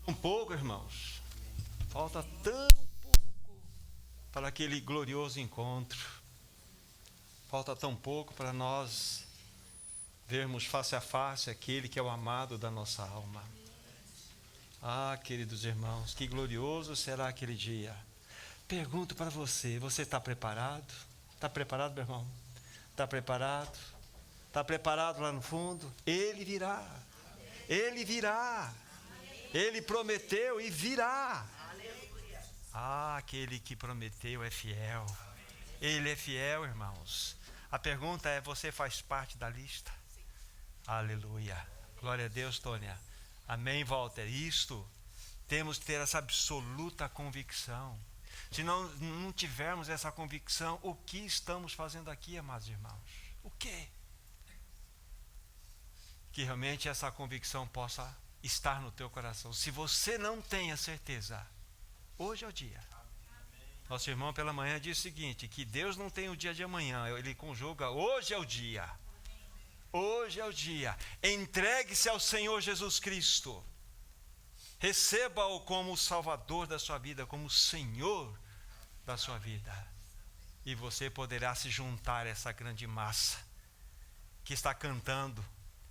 Um pouco, irmãos. Falta tão pouco para aquele glorioso encontro. Falta tão pouco para nós vermos face a face aquele que é o amado da nossa alma. Ah, queridos irmãos, que glorioso será aquele dia. Pergunto para você, você está preparado? Está preparado, meu irmão? Está preparado? Está preparado lá no fundo? Ele virá. Ele virá. Ele prometeu e virá. Ah, aquele que prometeu é fiel. Ele é fiel, irmãos. A pergunta é: você faz parte da lista? Aleluia. Glória a Deus, Tônia. Amém, Walter. Isto, temos que ter essa absoluta convicção. Se não tivermos essa convicção, o que estamos fazendo aqui, amados irmãos? O quê? Que realmente essa convicção possa estar no teu coração. Se você não tem a certeza, hoje é o dia. Nosso irmão pela manhã disse o seguinte, que Deus não tem o dia de amanhã, ele conjuga, hoje é o dia. Hoje é o dia. Entregue-se ao Senhor Jesus Cristo. Receba-o como o Salvador da sua vida, como o Senhor da sua vida. E você poderá se juntar a essa grande massa que está cantando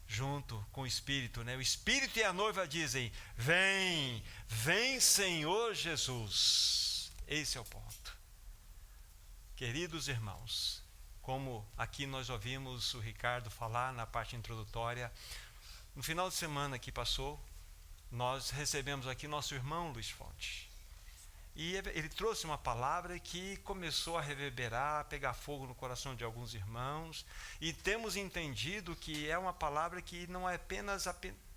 junto com o Espírito, né? O Espírito e a noiva dizem: vem, vem Senhor Jesus. Esse é o ponto. Queridos irmãos, como aqui nós ouvimos o Ricardo falar na parte introdutória, no final de semana que passou, nós recebemos aqui nosso irmão Luiz Fonte. E ele trouxe uma palavra que começou a reverberar, a pegar fogo no coração de alguns irmãos. E temos entendido que é uma palavra que não é apenas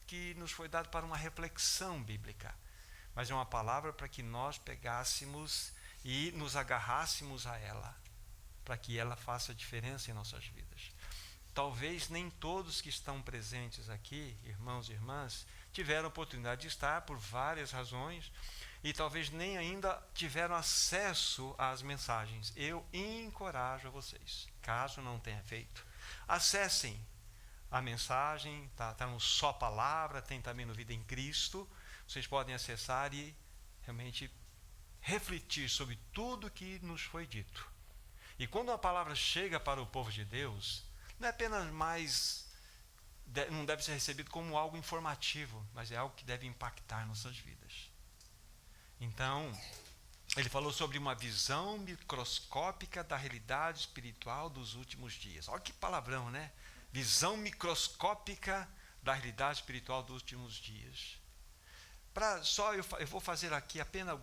que nos foi dada para uma reflexão bíblica, mas é uma palavra para que nós pegássemos e nos agarrássemos a ela, para que ela faça diferença em nossas vidas. Talvez nem todos que estão presentes aqui, irmãos e irmãs, tiveram oportunidade de estar por várias razões, e talvez nem ainda tiveram acesso às mensagens. Eu encorajo vocês, caso não tenha feito, acessem a mensagem, está no Só Palavra, tem também no Vida em Cristo. Vocês podem acessar e realmente refletir sobre tudo que nos foi dito. E quando a palavra chega para o povo de Deus, não é apenas não deve ser recebido como algo informativo, mas é algo que deve impactar nossas vidas. Então, ele falou sobre uma visão microscópica da realidade espiritual dos últimos dias. Olha que palavrão, né? Visão microscópica da realidade espiritual dos últimos dias. Eu vou fazer aqui apenas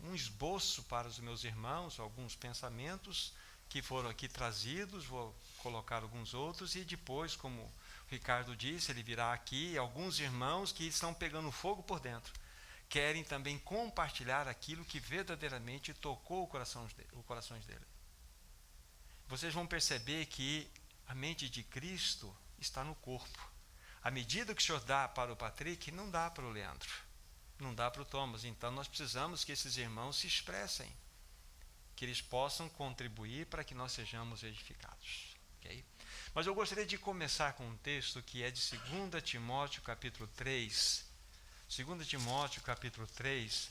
um esboço para os meus irmãos, alguns pensamentos que foram aqui trazidos, vou colocar alguns outros e depois, como o Ricardo disse, ele virá aqui, alguns irmãos que estão pegando fogo por dentro, querem também compartilhar aquilo que verdadeiramente tocou os corações dele. Vocês vão perceber que a mente de Cristo está no corpo. À medida que o Senhor dá para o Patrick, não dá para o Leandro, não dá para o Thomas. Então nós precisamos que esses irmãos se expressem, que eles possam contribuir para que nós sejamos edificados. Okay? Mas eu gostaria de começar com um texto que é de 2 Timóteo capítulo 3. 2 Timóteo capítulo 3,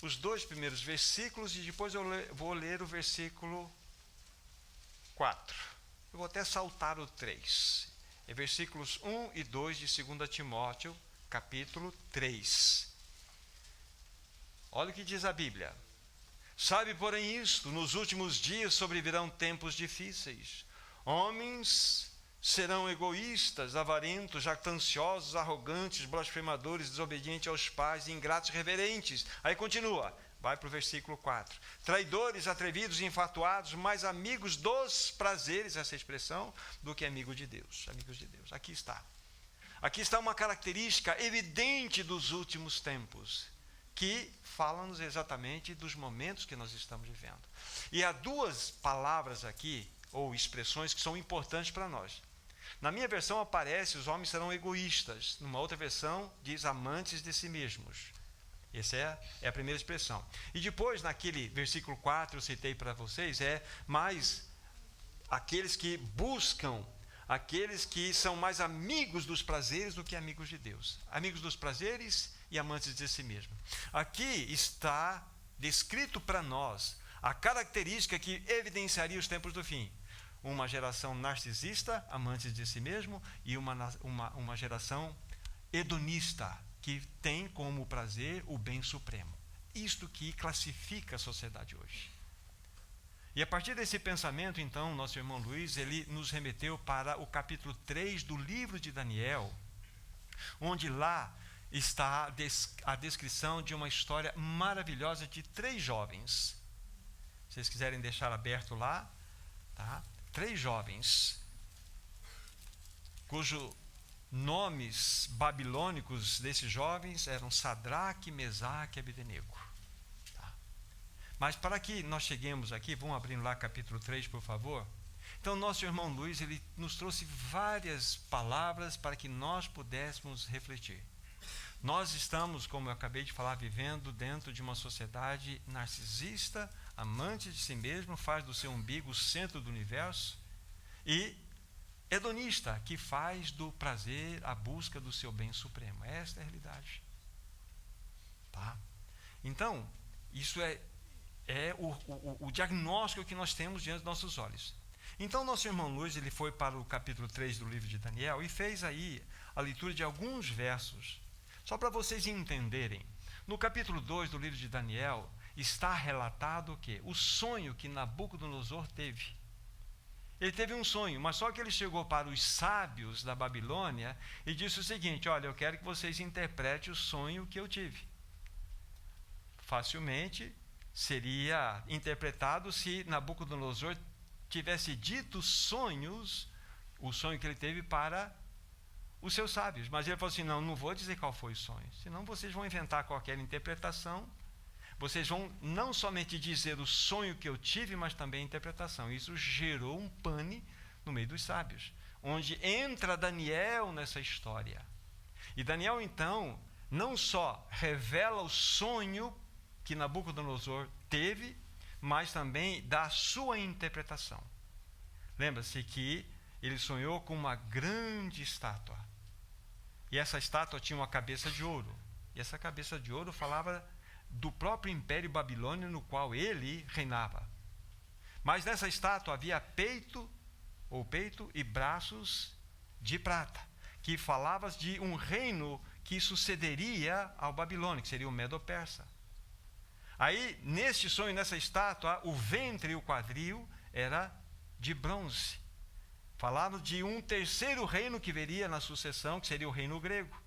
os 2 primeiros versículos, e depois eu vou ler o versículo 4. Eu vou até saltar o 3. É versículos 1 e 2 de 2 Timóteo capítulo 3. Olha o que diz a Bíblia. Sabe, porém, isto: nos últimos dias sobrevirão tempos difíceis. Homens serão egoístas, avarentos, jactanciosos, arrogantes, blasfemadores, desobedientes aos pais, ingratos, irreverentes. Aí continua, vai para o versículo 4. Traidores, atrevidos, infatuados, mais amigos dos prazeres, essa expressão, do que amigos de Deus. Amigos de Deus, aqui está. Aqui está uma característica evidente dos últimos tempos, que fala-nos exatamente dos momentos que nós estamos vivendo. E há duas palavras aqui, ou expressões, que são importantes para nós. Na minha versão aparece: os homens serão egoístas. Numa outra versão diz: amantes de si mesmos. Essa é a primeira expressão. E depois, naquele versículo 4, eu citei para vocês, mas aqueles que buscam aqueles que são mais amigos dos prazeres do que amigos de Deus. Amigos dos prazeres e amantes de si mesmo. Aqui está descrito para nós a característica que evidenciaria os tempos do fim. Uma geração narcisista, amantes de si mesmo, e uma geração hedonista, que tem como prazer o bem supremo. Isto que classifica a sociedade hoje. E a partir desse pensamento, então, nosso irmão Luiz, ele nos remeteu para o capítulo 3 do livro de Daniel, onde lá está a descrição de uma história maravilhosa de 3 jovens. Se vocês quiserem deixar aberto lá, tá? 3 jovens, cujos nomes babilônicos desses jovens eram Sadraque, Mesaque e Abdenego. Mas para que nós cheguemos aqui, vamos abrindo lá capítulo 3, por favor. Então, nosso irmão Luiz, ele nos trouxe várias palavras para que nós pudéssemos refletir. Nós estamos, como eu acabei de falar, vivendo dentro de uma sociedade narcisista, amante de si mesmo, faz do seu umbigo o centro do universo, e hedonista, que faz do prazer a busca do seu bem supremo. Esta é a realidade. Tá? Então, isso é o diagnóstico que nós temos diante dos nossos olhos. Então, nosso irmão Luiz, ele foi para o capítulo 3 do livro de Daniel e fez aí a leitura de alguns versos, só para vocês entenderem. No capítulo 2 do livro de Daniel, está relatado o quê? O sonho que Nabucodonosor teve. Ele teve um sonho, mas só que ele chegou para os sábios da Babilônia e disse o seguinte: olha, eu quero que vocês interpretem o sonho que eu tive. Facilmente seria interpretado se Nabucodonosor tivesse dito o sonho que ele teve para os seus sábios. Mas ele falou assim: não vou dizer qual foi o sonho, senão vocês vão inventar qualquer interpretação. Vocês vão não somente dizer o sonho que eu tive, mas também a interpretação. Isso gerou um pane no meio dos sábios, onde entra Daniel nessa história. E Daniel, então, não só revela o sonho que Nabucodonosor teve, mas também dá a sua interpretação. Lembra-se que ele sonhou com uma grande estátua. E essa estátua tinha uma cabeça de ouro. E essa cabeça de ouro falava do próprio Império Babilônio no qual ele reinava. Mas nessa estátua havia peito e braços de prata, que falava de um reino que sucederia ao Babilônio, que seria o Medo-Persa. Aí, neste sonho, nessa estátua, o ventre e o quadril era de bronze. Falava de um terceiro reino que viria na sucessão, que seria o reino grego.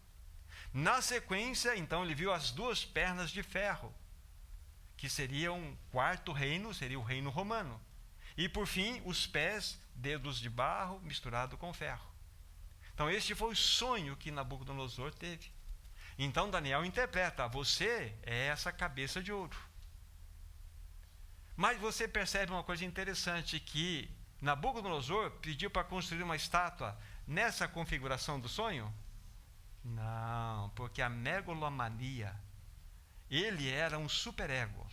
Na sequência, então, ele viu as 2 pernas de ferro, que seria um quarto reino, seria o reino romano. E, por fim, os pés, dedos de barro misturado com ferro. Então, este foi o sonho que Nabucodonosor teve. Então, Daniel interpreta: você é essa cabeça de ouro. Mas você percebe uma coisa interessante, que Nabucodonosor pediu para construir uma estátua nessa configuração do sonho? Não, porque a megalomania, ele era um superego.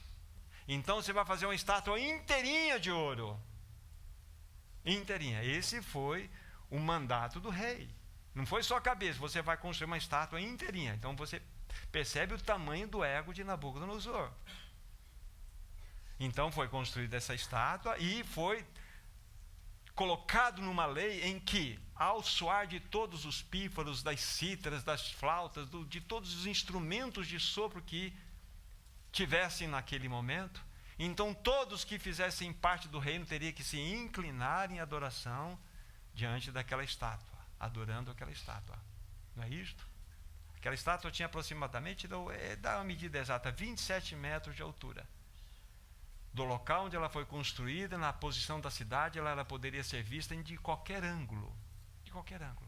Então você vai fazer uma estátua inteirinha de ouro. Inteirinha. Esse foi o mandato do rei. Não foi só a cabeça, você vai construir uma estátua inteirinha. Então você percebe o tamanho do ego de Nabucodonosor. Então foi construída essa estátua e foi colocado numa lei em que, ao soar de todos os pífaros, das cítaras, das flautas, de todos os instrumentos de sopro que tivessem naquele momento, então todos que fizessem parte do reino teriam que se inclinar em adoração diante daquela estátua, adorando aquela estátua. Não é isto? Aquela estátua tinha aproximadamente, dá uma medida exata, 27 metros de altura. Do local onde ela foi construída, na posição da cidade, ela poderia ser vista de qualquer ângulo. De qualquer ângulo.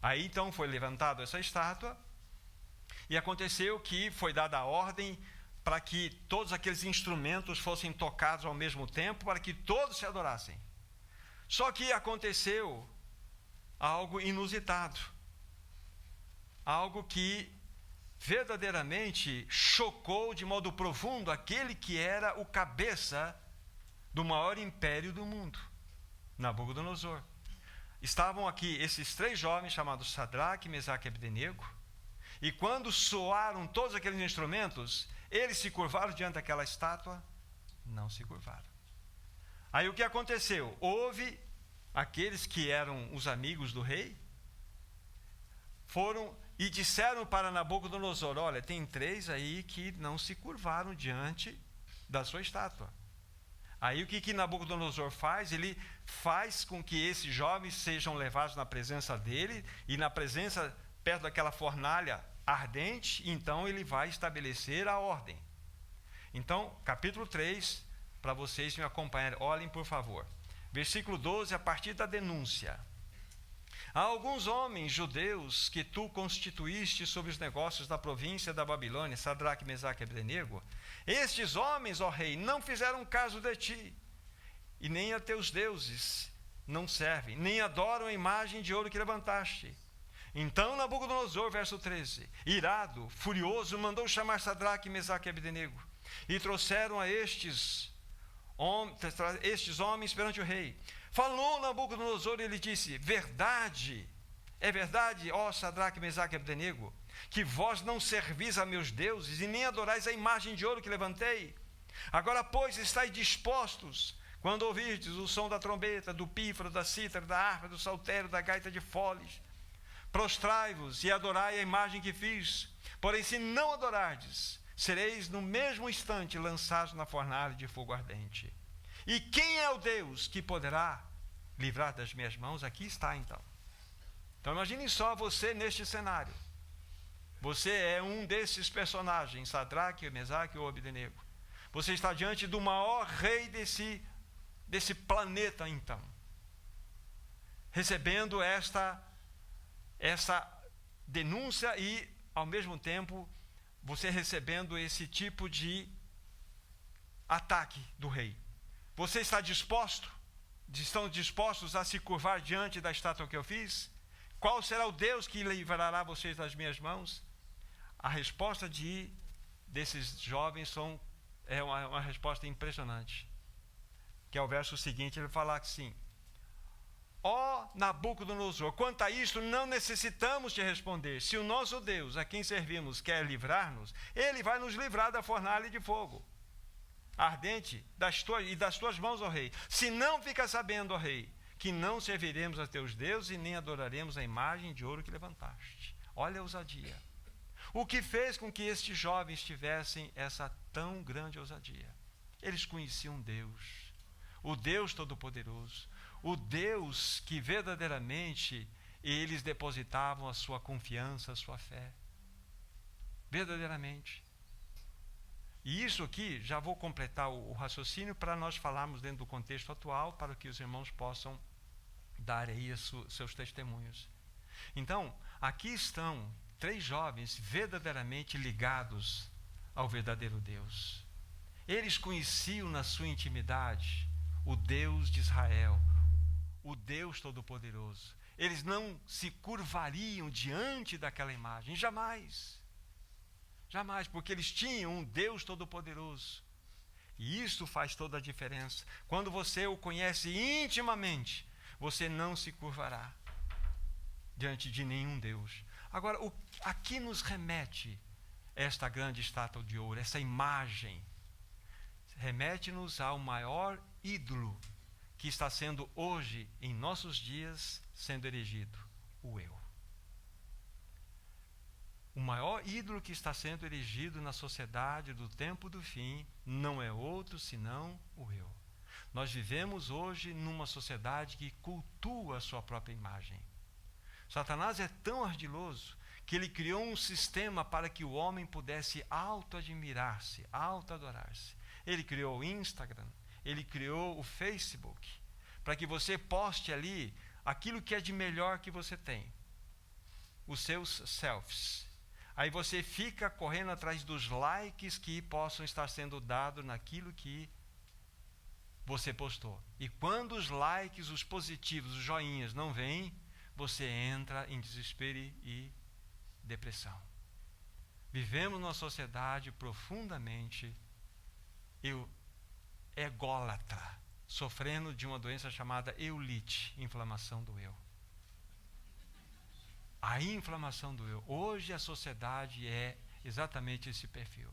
Aí então foi levantada essa estátua, e aconteceu que foi dada a ordem para que todos aqueles instrumentos fossem tocados ao mesmo tempo, para que todos se adorassem. Só que aconteceu algo inusitado. Algo que verdadeiramente chocou de modo profundo aquele que era o cabeça do maior império do mundo, Nabucodonosor. estavam aqui esses 3 jovens chamados Sadraque, Mesaque e Abdenego, e quando soaram todos aqueles instrumentos, eles se curvaram diante daquela estátua? Não se curvaram. Aí o que aconteceu? Houve aqueles que eram os amigos do rei, foram e disseram para Nabucodonosor: olha, tem 3 aí que não se curvaram diante da sua estátua. Aí o que Nabucodonosor faz? Ele faz com que esses jovens sejam levados na presença dele, e na presença, perto daquela fornalha ardente, então ele vai estabelecer a ordem. Então, capítulo 3, para vocês me acompanharem, olhem por favor. Versículo 12, a partir da denúncia. Há alguns homens judeus que tu constituíste sobre os negócios da província da Babilônia, Sadraque, Mesaque e Abdenego. Estes homens, ó rei, não fizeram caso de ti, e nem a teus deuses não servem, nem adoram a imagem de ouro que levantaste. Então Nabucodonosor, verso 13, irado, furioso, mandou chamar Sadraque, Mesaque e Abdenego, e trouxeram a estes homens perante o rei. Falou Nabucodonosor e ele disse: verdade, é verdade, ó Sadraque, Mesaque e Abdenego, que vós não servis a meus deuses e nem adorais a imagem de ouro que levantei. Agora, pois, estáis dispostos, quando ouvirdes o som da trombeta, do pífaro, da cítara, da harpa, do saltério, da gaita de foles, prostrai-vos e adorai a imagem que fiz. Porém, se não adorardes, sereis no mesmo instante lançados na fornalha de fogo ardente. E quem é o Deus que poderá livrar das minhas mãos? Aqui está, então. Então imagine só você neste cenário. Você é um desses personagens, Sadraque, Mesaque ou Abdenego. Você está diante do maior rei desse planeta, então, recebendo esta denúncia e, ao mesmo tempo, você recebendo esse tipo de ataque do rei. Você está disposto? Estão dispostos a se curvar diante da estátua que eu fiz? Qual será o Deus que livrará vocês das minhas mãos? A resposta desses jovens é uma resposta impressionante. Que é o verso seguinte, ele fala assim: ó Nabucodonosor, quanto a isto não necessitamos te responder. Se o nosso Deus, a quem servimos, quer livrar-nos, ele vai nos livrar da fornalha de fogo ardente das tuas mãos, ó rei. Se não, fica sabendo, ó rei, que não serviremos a teus deuses e nem adoraremos a imagem de ouro que levantaste. Olha a ousadia. O que fez com que estes jovens tivessem essa tão grande ousadia? Eles conheciam Deus, o Deus Todo-Poderoso, o Deus que verdadeiramente eles depositavam a sua confiança, a sua fé. Verdadeiramente. E isso aqui, já vou completar o raciocínio para nós falarmos dentro do contexto atual, para que os irmãos possam dar aí seus testemunhos. Então, aqui estão 3 jovens verdadeiramente ligados ao verdadeiro Deus. Eles conheciam na sua intimidade o Deus de Israel, o Deus Todo-Poderoso. Eles não se curvariam diante daquela imagem, jamais. Jamais, porque eles tinham um Deus Todo-Poderoso. E isso faz toda a diferença. Quando você o conhece intimamente, você não se curvará diante de nenhum Deus. Agora, a que nos remete esta grande estátua de ouro, essa imagem? Remete-nos ao maior ídolo que está sendo hoje, em nossos dias, sendo erigido, o eu. O maior ídolo que está sendo erigido na sociedade do tempo do fim não é outro senão o eu. Nós vivemos hoje numa sociedade que cultua a sua própria imagem. Satanás é tão ardiloso que ele criou um sistema para que o homem pudesse auto-admirar-se, auto-adorar-se. Ele criou o Instagram, ele criou o Facebook, para que você poste ali aquilo que é de melhor que você tem, os seus selfies. Aí você fica correndo atrás dos likes que possam estar sendo dados naquilo que você postou. E quando os likes, os positivos, os joinhas não vêm, você entra em desespero e depressão. Vivemos numa sociedade profundamente ególatra, sofrendo de uma doença chamada eulite, inflamação do eu. A inflamação do eu. Hoje a sociedade é exatamente esse perfil.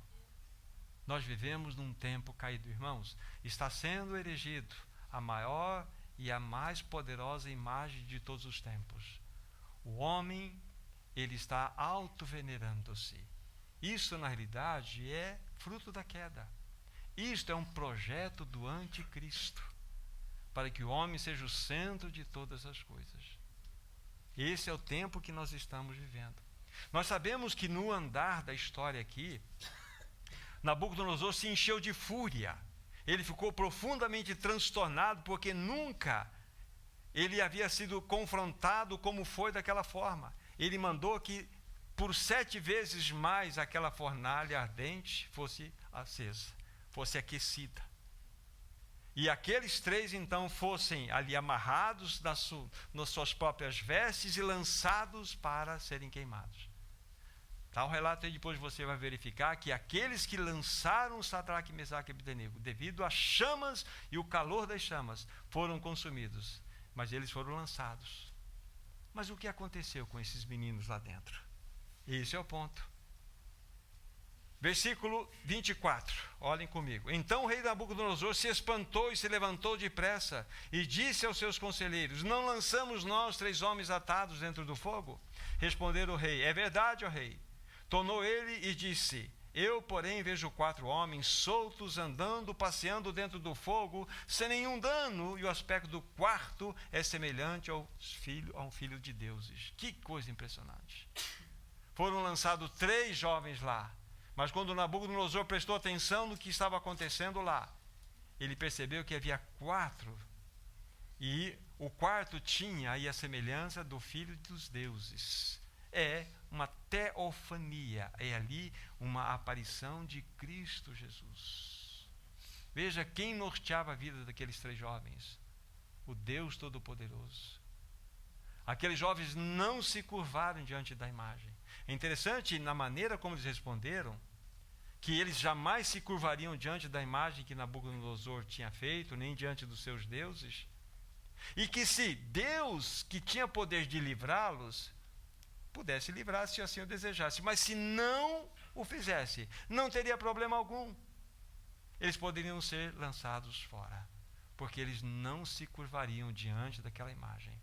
Nós vivemos num tempo caído, irmãos. Está sendo erigido a maior e a mais poderosa imagem de todos os tempos. O homem, ele está autovenerando-se. Isso, na realidade, é fruto da queda. Isto é um projeto do anticristo, para que o homem seja o centro de todas as coisas. Esse é o tempo que nós estamos vivendo. Nós sabemos que no andar da história aqui, Nabucodonosor se encheu de fúria. Ele ficou profundamente transtornado, porque nunca ele havia sido confrontado como foi daquela forma. Ele mandou que por 7 vezes mais aquela fornalha ardente fosse acesa, fosse aquecida. E aqueles 3 então fossem ali amarrados nas suas próprias vestes e lançados para serem queimados. Está o relato aí, depois você vai verificar que aqueles que lançaram Sadraque, Mesaque e Abdenego, devido às chamas e o calor das chamas, foram consumidos, mas eles foram lançados. Mas o que aconteceu com esses meninos lá dentro? Esse é o ponto. Versículo 24, olhem comigo. Então o rei Nabucodonosor se espantou e se levantou depressa e disse aos seus conselheiros: não lançamos nós 3 homens atados dentro do fogo? Responderam o rei: é verdade, ó rei. Tornou ele e disse: eu, porém, vejo 4 homens soltos, andando, passeando dentro do fogo, sem nenhum dano, e o aspecto do quarto é semelhante a um filho de deuses. Que coisa impressionante. Foram lançados 3 jovens lá, mas quando Nabucodonosor prestou atenção no que estava acontecendo lá, ele percebeu que havia 4, e o quarto tinha aí a semelhança do filho dos deuses. É uma teofania, é ali uma aparição de Cristo Jesus. Veja quem norteava a vida daqueles 3 jovens: o Deus Todo-Poderoso. Aqueles jovens não se curvaram diante da imagem. É interessante na maneira como eles responderam, que eles jamais se curvariam diante da imagem que Nabucodonosor tinha feito, nem diante dos seus deuses, e que se Deus, que tinha poder de livrá-los, pudesse livrar se assim o desejasse, mas se não o fizesse, não teria problema algum. Eles poderiam ser lançados fora, porque eles não se curvariam diante daquela imagem.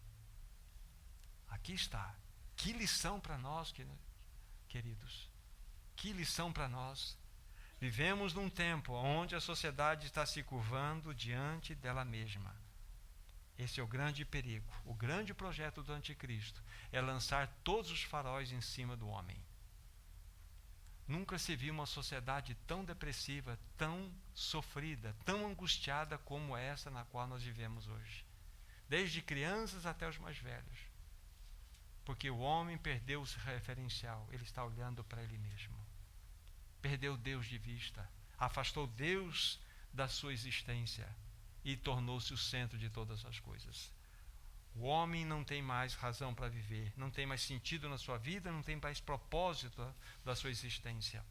Aqui está. Que lição para nós, queridos. Que lição para nós. Vivemos num tempo onde a sociedade está se curvando diante dela mesma. Esse é o grande perigo. O grande projeto do anticristo é lançar todos os faróis em cima do homem. Nunca se viu uma sociedade tão depressiva, tão sofrida, tão angustiada como essa na qual nós vivemos hoje. Desde crianças até os mais velhos. Porque o homem perdeu o referencial, ele está olhando para ele mesmo. Perdeu Deus de vista, afastou Deus da sua existência e tornou-se o centro de todas as coisas. O homem não tem mais razão para viver, não tem mais sentido na sua vida, não tem mais propósito da sua existência.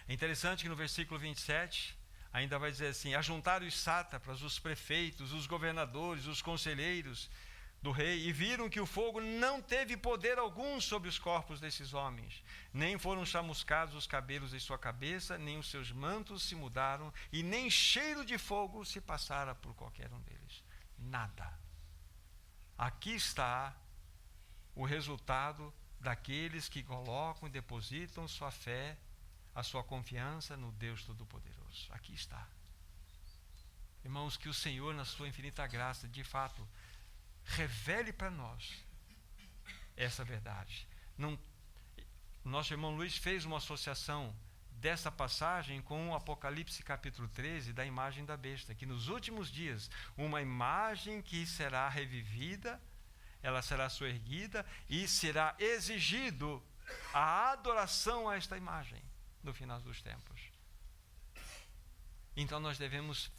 É interessante que no versículo 27 ainda vai dizer assim: ajuntaram os sátrapas, os prefeitos, os governadores, os conselheiros do rei, e viram que o fogo não teve poder algum sobre os corpos desses homens, nem foram chamuscados os cabelos de sua cabeça, nem os seus mantos se mudaram, e nem cheiro de fogo se passara por qualquer um deles. Nada. Aqui está o resultado daqueles que colocam e depositam sua fé, a sua confiança no Deus Todo-Poderoso. Aqui está. Irmãos, que o Senhor, na sua infinita graça, de fato, revele para nós essa verdade. Nosso irmão Luiz fez uma associação dessa passagem com o Apocalipse capítulo 13, da imagem da besta, que nos últimos dias, uma imagem que será revivida, ela será soerguida e será exigido a adoração a esta imagem no final dos tempos. Então nós devemos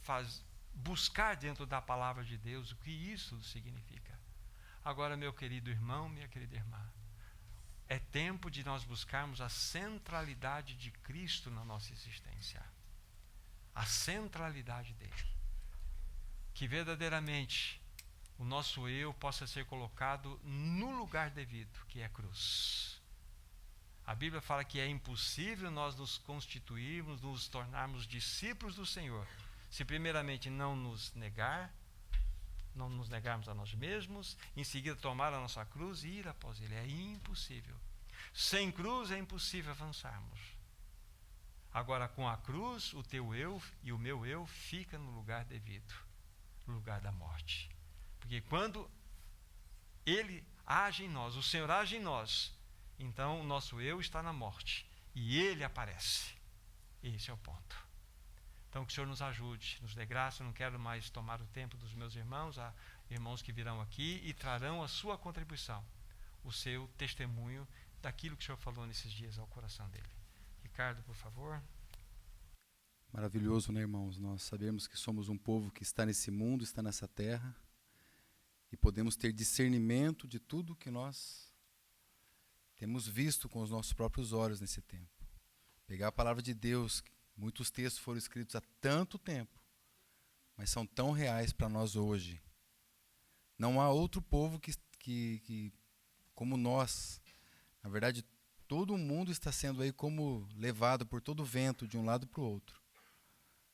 buscar dentro da palavra de Deus o que isso significa. Agora, meu querido irmão, minha querida irmã, é tempo de nós buscarmos a centralidade de Cristo na nossa existência. A centralidade dele. Que verdadeiramente o nosso eu possa ser colocado no lugar devido, que é a cruz. A Bíblia fala que é impossível nós nos constituirmos, nos tornarmos discípulos do Senhor, se primeiramente não nos negarmos a nós mesmos, em seguida tomar a nossa cruz e ir após Ele. É impossível. Sem cruz é impossível avançarmos. Agora, com a cruz, o teu eu e o meu eu fica no lugar devido, no lugar da morte. Porque quando Ele age em nós, o Senhor age em nós, então o nosso eu está na morte e Ele aparece. Esse é o ponto. Então que o Senhor nos ajude, nos dê graça. Eu não quero mais tomar o tempo dos meus irmãos. Há irmãos que virão aqui e trarão a sua contribuição, o seu testemunho daquilo que o Senhor falou nesses dias ao coração dele. Ricardo, por favor. Maravilhoso, né, irmãos? Nós sabemos que somos um povo que está nesse mundo, está nessa terra, e podemos ter discernimento de tudo que nós temos visto com os nossos próprios olhos nesse tempo. Pegar a palavra de Deus, muitos textos foram escritos há tanto tempo, mas são tão reais para nós hoje. Não há outro povo que como nós. Na verdade, todo mundo está sendo aí como levado por todo o vento de um lado para o outro.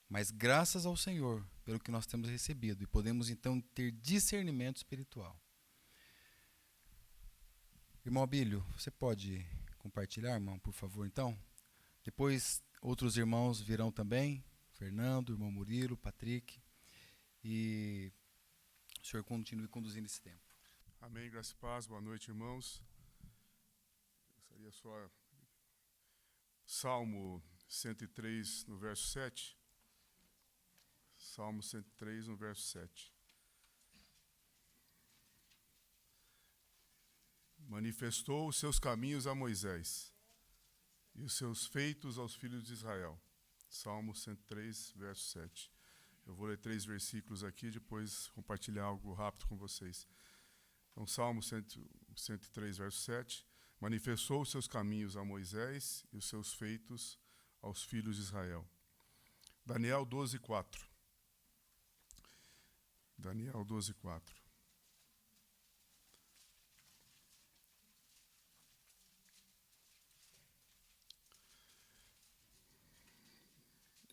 Mas graças ao Senhor, pelo que nós temos recebido, e podemos então ter discernimento espiritual. Irmão Abílio, você pode compartilhar, irmão, por favor, então? Depois outros irmãos virão também, Fernando, irmão Murilo, Patrick, e o senhor continue conduzindo esse tempo. Amém, graça e paz, boa noite, irmãos. Gostaria só, Salmo 103, no verso 7. Salmo 103, no verso 7. Manifestou os seus caminhos a Moisés e os seus feitos aos filhos de Israel. Salmo 103, verso 7. Eu vou ler 3 versículos aqui, depois compartilhar algo rápido com vocês. Então, Salmo 103, verso 7. Manifestou os seus caminhos a Moisés e os seus feitos aos filhos de Israel. Daniel 12, 4. Daniel 12, 4.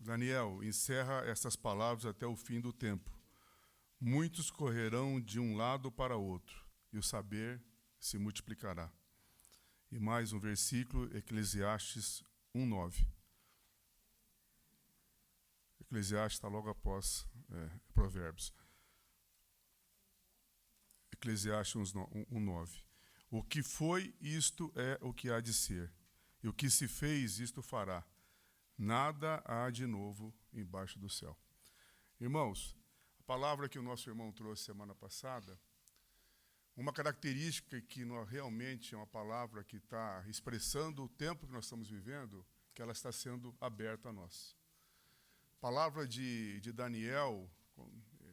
Daniel encerra estas palavras até o fim do tempo. Muitos correrão de um lado para outro, e o saber se multiplicará. E mais um versículo, Eclesiastes 1:9. Eclesiastes está logo após Provérbios. Eclesiastes 1:9. O que foi, isto é o que há de ser, e o que se fez, isto fará. Nada há de novo embaixo do céu. Irmãos, a palavra que o nosso irmão trouxe semana passada, uma característica que realmente é uma palavra que está expressando o tempo que nós estamos vivendo, que ela está sendo aberta a nós. A palavra de Daniel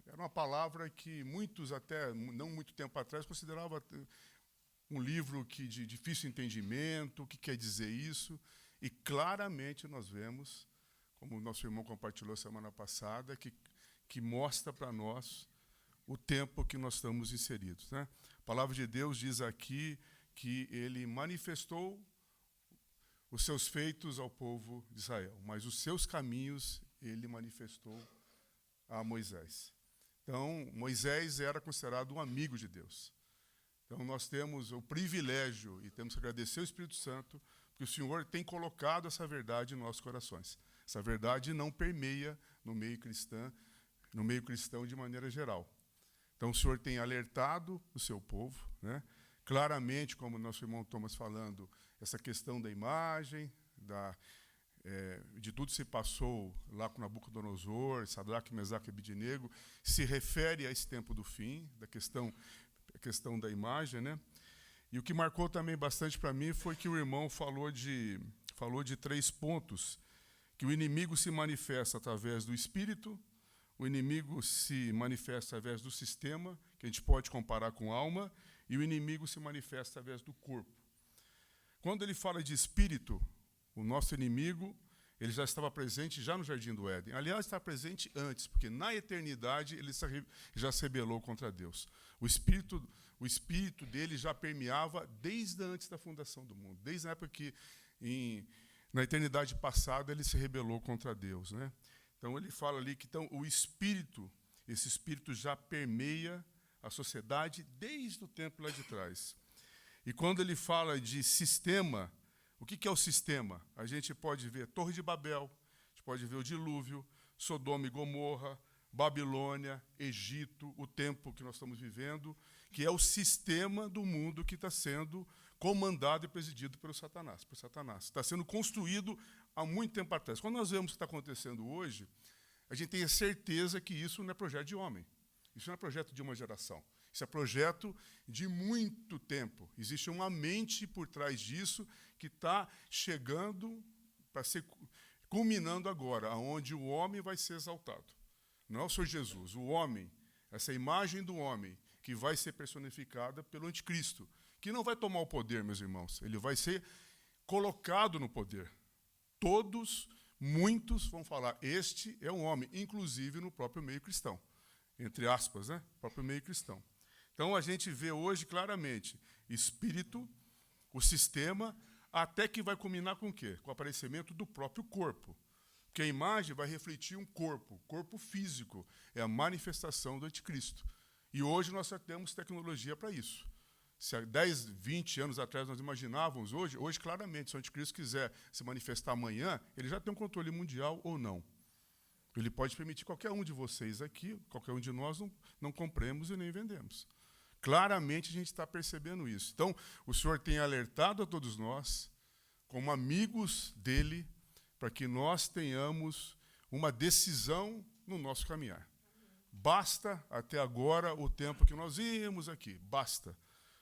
era uma palavra que muitos, até não muito tempo atrás, consideravam um livro de difícil entendimento, o que quer dizer isso. E claramente nós vemos, como o nosso irmão compartilhou semana passada, que mostra para nós o tempo que nós estamos inseridos, né? A palavra de Deus diz aqui que ele manifestou os seus feitos ao povo de Israel, mas os seus caminhos ele manifestou a Moisés. Então, Moisés era considerado um amigo de Deus. Então, nós temos o privilégio e temos que agradecer ao Espírito Santo, porque o Senhor tem colocado essa verdade em nossos corações. Essa verdade não permeia no meio cristão de maneira geral. Então, o Senhor tem alertado o seu povo, né? Claramente, como o nosso irmão Thomas falando, essa questão da imagem, de tudo que se passou lá com Nabucodonosor, Sadraque, Mesaque e Abednego, se refere a esse tempo do fim, a questão da imagem, né? E o que marcou também bastante para mim foi que o irmão falou de 3 pontos, que o inimigo se manifesta através do espírito, o inimigo se manifesta através do sistema, que a gente pode comparar com alma, e o inimigo se manifesta através do corpo. Quando ele fala de espírito, o nosso inimigo, Ele já estava presente já no Jardim do Éden. Aliás, está presente antes, porque na eternidade ele já se rebelou contra Deus. O espírito dele já permeava desde antes da fundação do mundo, desde a época que, na eternidade passada, ele se rebelou contra Deus, né? Então, ele fala ali que então, esse espírito já permeia a sociedade desde o tempo lá de trás. E quando ele fala de sistema, o que é o sistema? A gente pode ver Torre de Babel, a gente pode ver o dilúvio, Sodoma e Gomorra, Babilônia, Egito, o tempo que nós estamos vivendo, que é o sistema do mundo que está sendo comandado e presidido por Satanás. Está sendo construído há muito tempo atrás. Quando nós vemos o que está acontecendo hoje, a gente tem a certeza que isso não é projeto de homem. Isso não é projeto de uma geração. Isso é projeto de muito tempo. Existe uma mente por trás disso que está chegando para ser culminando agora, onde o homem vai ser exaltado. Não é o Senhor Jesus, o homem, essa imagem do homem que vai ser personificada pelo anticristo, que não vai tomar o poder, meus irmãos. Ele vai ser colocado no poder. Muitos vão falar, este é um homem, inclusive no próprio meio cristão. Entre aspas, né? Próprio meio cristão. Então, a gente vê hoje claramente espírito, o sistema, até que vai culminar com o quê? Com o aparecimento do próprio corpo. Porque a imagem vai refletir um corpo físico, é a manifestação do anticristo. E hoje nós já temos tecnologia para isso. Se há 10, 20 anos atrás nós imaginávamos, hoje claramente, se o anticristo quiser se manifestar amanhã, ele já tem um controle mundial ou não. Ele pode permitir qualquer um de vocês aqui, qualquer um de nós, não compremos e nem vendemos. Claramente a gente está percebendo isso. Então, o Senhor tem alertado a todos nós, como amigos dele, para que nós tenhamos uma decisão no nosso caminhar. Basta, até agora, o tempo que nós íamos aqui. Basta.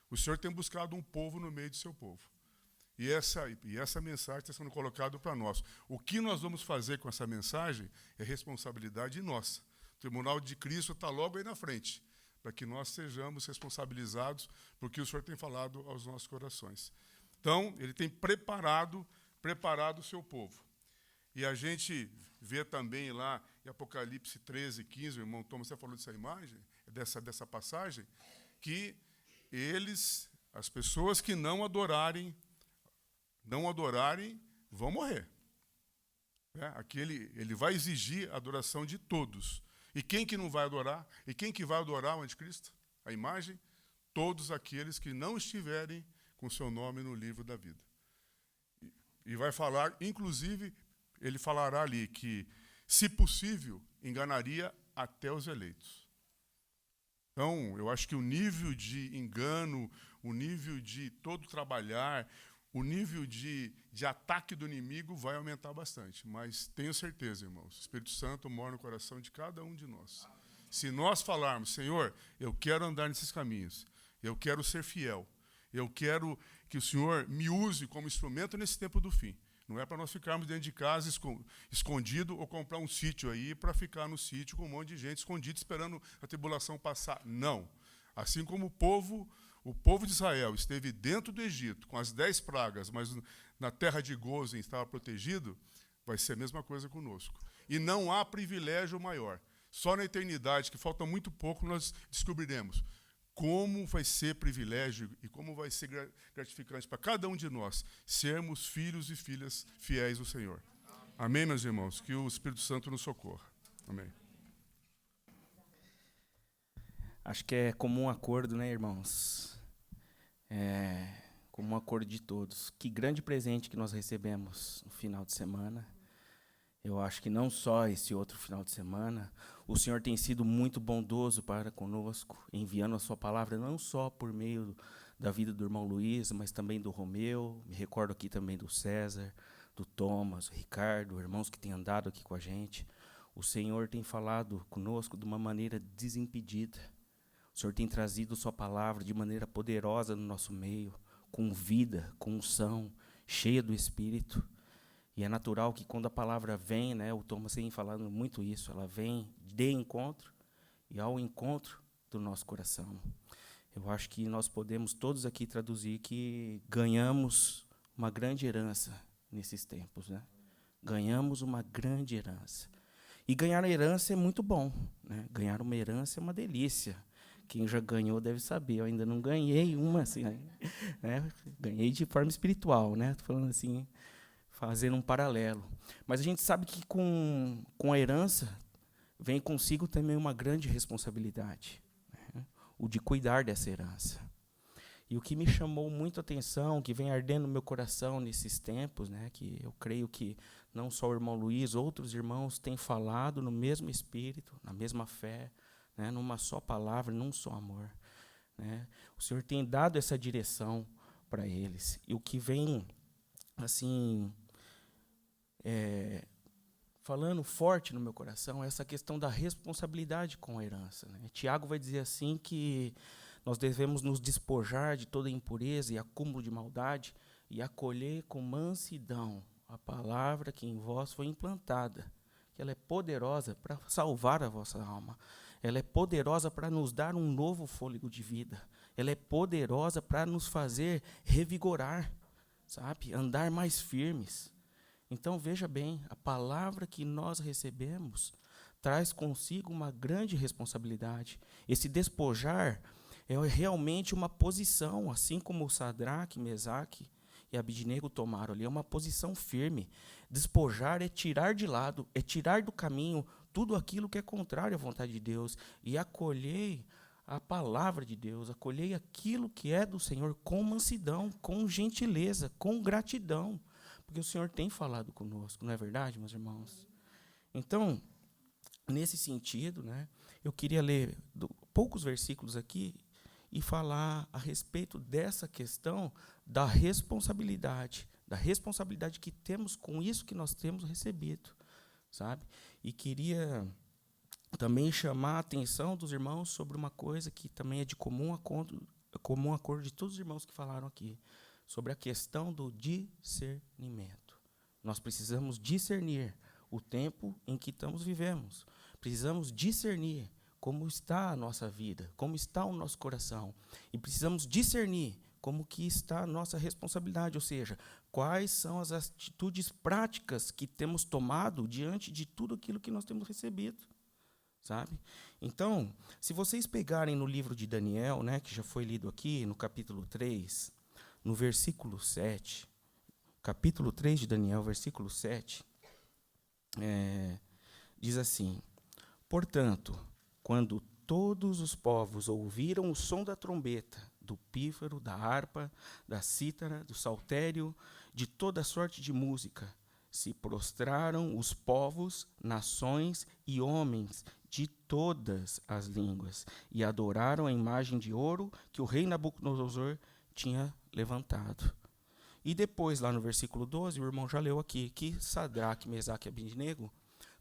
O Senhor tem buscado um povo no meio do seu povo. E essa mensagem está sendo colocada para nós. O que nós vamos fazer com essa mensagem é responsabilidade nossa. O Tribunal de Cristo está logo aí na frente, para que nós sejamos responsabilizados por que o Senhor tem falado aos nossos corações. Então, ele tem preparado o seu povo. E a gente vê também lá em Apocalipse 13, 15, o irmão Thomas, você falou dessa imagem, dessa passagem, que as pessoas que não adorarem, vão morrer. Aqui ele vai exigir a adoração de todos. E quem que não vai adorar? E quem que vai adorar o anticristo? A imagem? Todos aqueles que não estiverem com seu nome no livro da vida. E vai falar, inclusive, ele falará ali que, se possível, enganaria até os eleitos. Então, eu acho que o nível de engano, o nível de todo trabalhar, o nível de ataque do inimigo vai aumentar bastante. Mas tenho certeza, irmãos, o Espírito Santo mora no coração de cada um de nós. Se nós falarmos, Senhor, eu quero andar nesses caminhos, eu quero ser fiel, eu quero que o Senhor me use como instrumento nesse tempo do fim. Não é para nós ficarmos dentro de casa escondido ou comprar um sítio aí para ficar no sítio com um monte de gente escondido esperando a tribulação passar. Não. Assim como o povo de Israel esteve dentro do Egito com as 10 pragas, mas na terra de Gozem estava protegido, vai ser a mesma coisa conosco. E não há privilégio maior. Só na eternidade, que falta muito pouco, nós descobriremos como vai ser privilégio e como vai ser gratificante para cada um de nós sermos filhos e filhas fiéis do Senhor. Amém, meus irmãos? Que o Espírito Santo nos socorra. Amém. Acho que é comum acordo, né, irmãos? É comum acordo de todos. Que grande presente que nós recebemos no final de semana. Eu acho que não só esse outro final de semana, o Senhor tem sido muito bondoso para conosco, enviando a sua palavra não só por meio da vida do irmão Luiz, mas também do Romeu, me recordo aqui também do César, do Thomas, do Ricardo, irmãos que têm andado aqui com a gente. O Senhor tem falado conosco de uma maneira desimpedida. O Senhor tem trazido sua palavra de maneira poderosa no nosso meio, com vida, com unção, cheia do Espírito. E é natural que quando a palavra vem, né, o Thomas tem falando muito isso, ela vem de encontro e ao encontro do nosso coração. Eu acho que nós podemos todos aqui traduzir que ganhamos uma grande herança nesses tempos, né? Ganhamos uma grande herança. E ganhar a herança é muito bom, né? Ganhar uma herança é uma delícia. Quem já ganhou deve saber. Eu ainda não ganhei uma assim, né? Ganhei de forma espiritual, né? Tô falando assim, fazendo um paralelo. Mas a gente sabe que com a herança vem consigo também uma grande responsabilidade, né? O de cuidar dessa herança. E o que me chamou muito a atenção, que vem ardendo no meu coração nesses tempos, né, que eu creio que não só o irmão Luiz, outros irmãos têm falado no mesmo espírito, na mesma fé, né, numa só palavra, num só amor, né? O Senhor tem dado essa direção para eles. E o que vem, assim, falando forte no meu coração é essa questão da responsabilidade com a herança, né? Tiago vai dizer assim que nós devemos nos despojar de toda impureza e acúmulo de maldade e acolher com mansidão a palavra que em vós foi implantada, que ela é poderosa para salvar a vossa alma. Ela é poderosa para nos dar um novo fôlego de vida. Ela é poderosa para nos fazer revigorar, sabe? Andar mais firmes. Então, veja bem, a palavra que nós recebemos traz consigo uma grande responsabilidade. Esse despojar é realmente uma posição, assim como o Sadraque, Mesaque e Abidnego tomaram ali, é uma posição firme. Despojar é tirar de lado, é tirar do caminho tudo aquilo que é contrário à vontade de Deus e acolher a palavra de Deus, acolher aquilo que é do Senhor com mansidão, com gentileza, com gratidão, porque o Senhor tem falado conosco, não é verdade, meus irmãos? Então, nesse sentido, né, eu queria ler poucos versículos aqui e falar a respeito dessa questão da responsabilidade que temos com isso que nós temos recebido, sabe? E queria também chamar a atenção dos irmãos sobre uma coisa que também é de comum acordo de todos os irmãos que falaram aqui, sobre a questão do discernimento. Nós precisamos discernir o tempo em que vivemos. Precisamos discernir como está a nossa vida, como está o nosso coração. E precisamos discernir como que está a nossa responsabilidade, ou seja, quais são as atitudes práticas que temos tomado diante de tudo aquilo que nós temos recebido, sabe? Então, se vocês pegarem no livro de Daniel, né, que já foi lido aqui, no capítulo 3, no versículo 7, capítulo 3 de Daniel, versículo 7, diz assim: portanto, quando todos os povos ouviram o som da trombeta, do pífaro, da harpa, da cítara, do saltério, de toda sorte de música, se prostraram os povos, nações e homens de todas as línguas, e adoraram a imagem de ouro que o rei Nabucodonosor tinha levantado. E depois, lá no versículo 12, o irmão já leu aqui, que Sadraque, Mesaque e Abidnego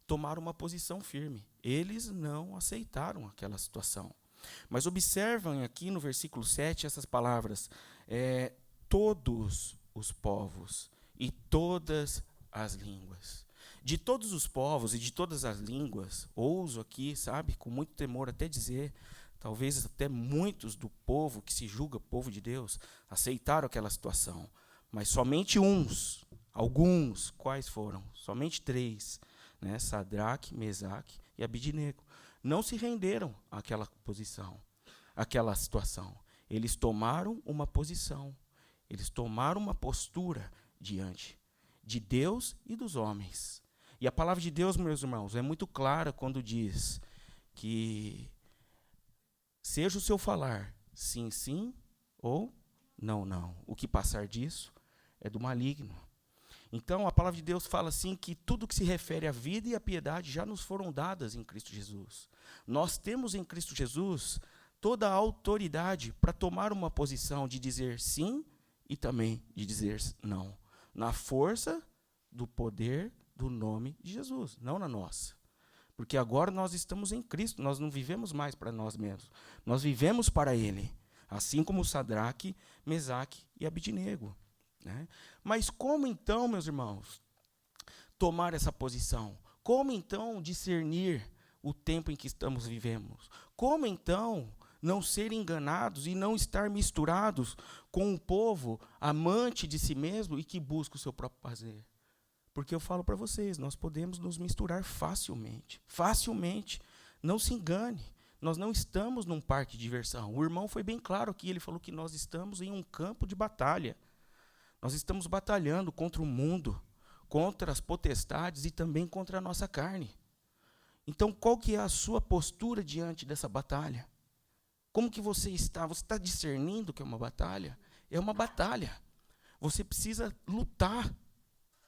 tomaram uma posição firme. Eles não aceitaram aquela situação. Mas observam aqui no versículo 7 essas palavras: todos os povos e todas as línguas. De todos os povos e de todas as línguas, ouso aqui, sabe, com muito temor até dizer, talvez até muitos do povo que se julga povo de Deus, aceitaram aquela situação. Mas somente alguns, quais foram? Somente 3, né? Sadraque, Mesaque e Abidnego, não se renderam àquela posição, àquela situação. Eles tomaram uma posição, eles tomaram uma postura diante de Deus e dos homens. E a palavra de Deus, meus irmãos, é muito clara quando diz que seja o seu falar sim, sim ou não, não. O que passar disso é do maligno. Então, a palavra de Deus fala assim que tudo que se refere à vida e à piedade já nos foram dadas em Cristo Jesus. Nós temos em Cristo Jesus toda a autoridade para tomar uma posição de dizer sim e também de dizer não, na força do poder do nome de Jesus, não na nossa. Porque agora nós estamos em Cristo, nós não vivemos mais para nós mesmos, nós vivemos para Ele, assim como Sadraque, Mesaque e Abidnego, né? Mas como então, meus irmãos, tomar essa posição? Como então discernir o tempo em que vivemos? Como então não ser enganados e não estar misturados com um povo amante de si mesmo e que busca o seu próprio prazer? Porque eu falo para vocês, nós podemos nos misturar facilmente. Facilmente. Não se engane. Nós não estamos num parque de diversão. O irmão foi bem claro aqui, ele falou que nós estamos em um campo de batalha. Nós estamos batalhando contra o mundo, contra as potestades e também contra a nossa carne. Então, qual que é a sua postura diante dessa batalha? Como que você está? Você está discernindo que é uma batalha? É uma batalha. Você precisa lutar,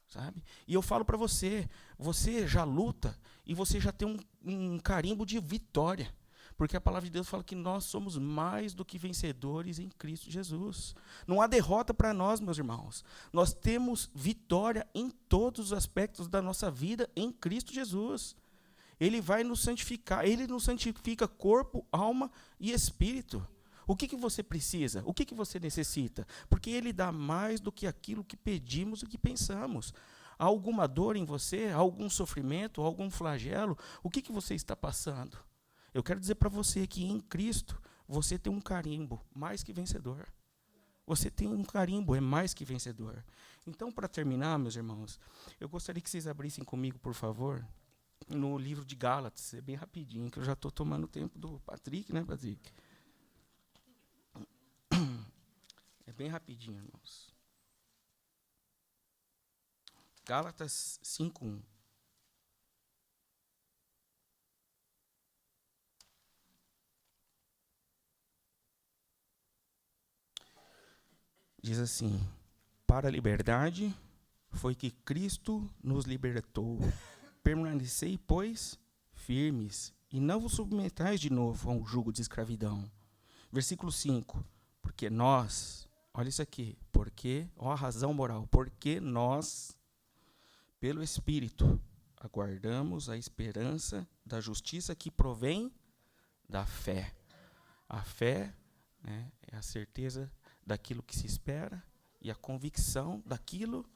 sabe? E eu falo para você, você já luta e você já tem um carimbo de vitória. Porque a palavra de Deus fala que nós somos mais do que vencedores em Cristo Jesus. Não há derrota para nós, meus irmãos. Nós temos vitória em todos os aspectos da nossa vida em Cristo Jesus. Ele vai nos santificar. Ele nos santifica corpo, alma e espírito. O que você precisa? O que você necessita? Porque Ele dá mais do que aquilo que pedimos e que pensamos. Há alguma dor em você? Há algum sofrimento? Algum flagelo? O que você está passando? Eu quero dizer para você que em Cristo você tem um carimbo mais que vencedor. Você tem um carimbo, é mais que vencedor. Então, para terminar, meus irmãos, eu gostaria que vocês abrissem comigo, por favor, no livro de Gálatas. É bem rapidinho, que eu já estou tomando o tempo do Patrick, né, Patrick? É bem rapidinho, irmãos. Gálatas 5:1. Diz assim: para a liberdade foi que Cristo nos libertou. Permanecei, pois, firmes, e não vos submetais de novo a um jugo de escravidão. Versículo 5. Porque nós, olha isso aqui, porque, ó a razão moral, porque nós, pelo Espírito, aguardamos a esperança da justiça que provém da fé. A fé, né, é a certeza daquilo que se espera e a convicção daquilo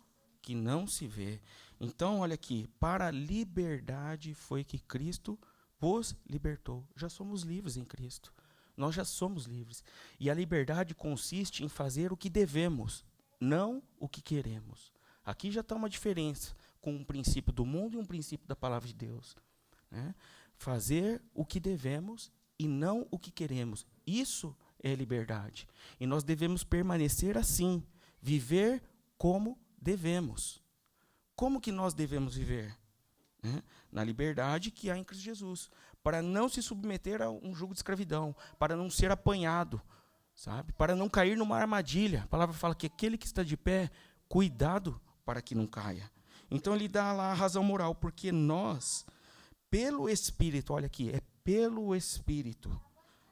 que não se vê. Então, olha aqui, para a liberdade foi que Cristo vos libertou. Já somos livres em Cristo. Nós já somos livres. E a liberdade consiste em fazer o que devemos, não o que queremos. Aqui já está uma diferença com um princípio do mundo e um princípio da palavra de Deus, né? Fazer o que devemos e não o que queremos. Isso é liberdade. E nós devemos permanecer assim, viver como devemos. Como que nós devemos viver? Né? Na liberdade que há em Cristo Jesus, para não se submeter a um jugo de escravidão, para não ser apanhado, sabe? Para não cair numa armadilha. A palavra fala que aquele que está de pé, cuidado para que não caia. Então ele dá lá a razão moral, porque nós, pelo Espírito, olha aqui, é pelo Espírito,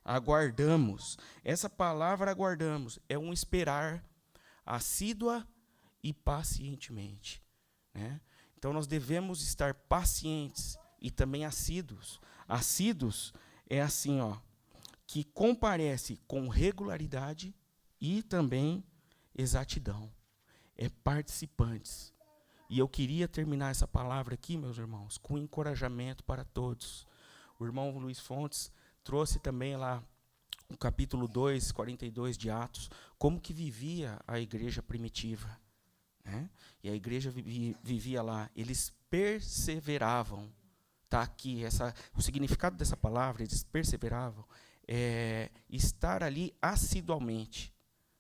aguardamos. Essa palavra aguardamos é um esperar assídua e pacientemente, né? Então nós devemos estar pacientes e também assíduos. Assíduos é assim, ó, que comparece com regularidade e também exatidão. É participantes. E eu queria terminar essa palavra aqui, meus irmãos, com encorajamento para todos. O irmão Luiz Fontes trouxe também lá no capítulo 2, 42 de Atos, como que vivia a igreja primitiva, né? E a igreja vivia lá, eles perseveravam. Está aqui, o significado dessa palavra, eles perseveravam, é estar ali assiduamente.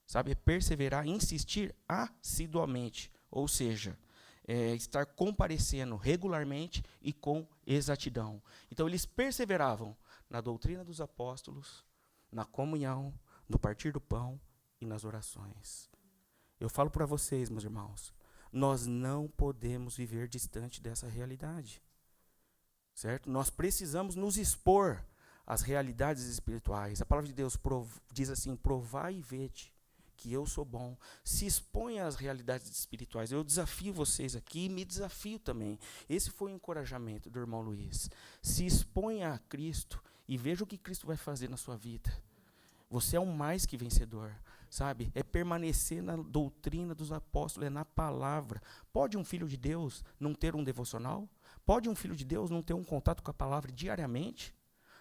Sabe, é perseverar, insistir assiduamente. Ou seja, estar comparecendo regularmente e com exatidão. Então, eles perseveravam na doutrina dos apóstolos, na comunhão, no partir do pão e nas orações. Eu falo para vocês, meus irmãos, nós não podemos viver distante dessa realidade. Certo? Nós precisamos nos expor às realidades espirituais. A palavra de Deus diz assim: provai e vede que eu sou bom. Se exponha às realidades espirituais. Eu desafio vocês aqui e me desafio também. Esse foi o encorajamento do irmão Luiz. Se exponha a Cristo e veja o que Cristo vai fazer na sua vida. Você é um mais que vencedor, sabe? É permanecer na doutrina dos apóstolos, é na palavra. Pode um filho de Deus não ter um devocional? Pode um filho de Deus não ter um contato com a palavra diariamente?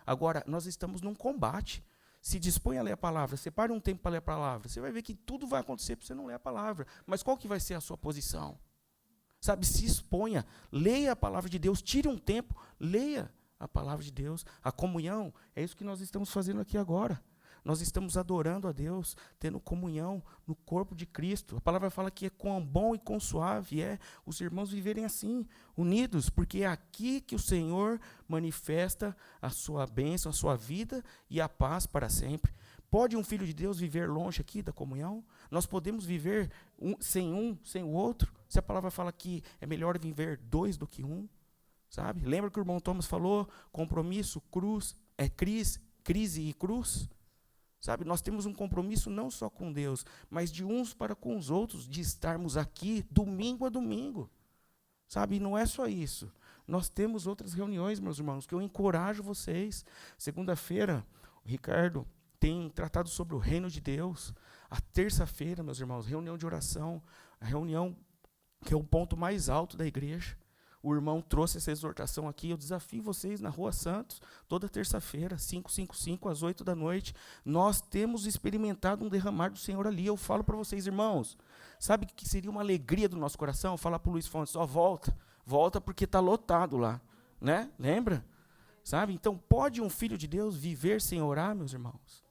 Agora, nós estamos num combate. Se dispõe a ler a palavra, separe um tempo para ler a palavra. Você vai ver que tudo vai acontecer para você não ler a palavra. Mas qual que vai ser a sua posição? Sabe, se exponha, leia a palavra de Deus, tire um tempo, leia a palavra de Deus. A comunhão é isso que nós estamos fazendo aqui agora. Nós estamos adorando a Deus, tendo comunhão no corpo de Cristo. A palavra fala que é quão bom e quão suave é os irmãos viverem assim, unidos, porque é aqui que o Senhor manifesta a sua bênção, a sua vida e a paz para sempre. Pode um filho de Deus viver longe aqui da comunhão? Nós podemos viver sem o outro? Se a palavra fala que é melhor viver dois do que um, sabe? Lembra que o irmão Thomas falou? Compromisso, crise e cruz? Sabe, nós temos um compromisso não só com Deus, mas de uns para com os outros, de estarmos aqui domingo a domingo. Sabe, e não é só isso. Nós temos outras reuniões, meus irmãos, que eu encorajo vocês. Segunda-feira, o Ricardo tem tratado sobre o reino de Deus. A terça-feira, meus irmãos, reunião de oração, a reunião que é o ponto mais alto da igreja. O irmão trouxe essa exortação aqui, eu desafio vocês na Rua Santos, toda terça-feira, 555, às 8 da noite. Nós temos experimentado um derramar do Senhor ali. Eu falo para vocês, irmãos, sabe que seria uma alegria do nosso coração? Falar para o Luiz Fontes, volta porque está lotado lá, né? Lembra? Sabe? Então, pode um filho de Deus viver sem orar, meus irmãos?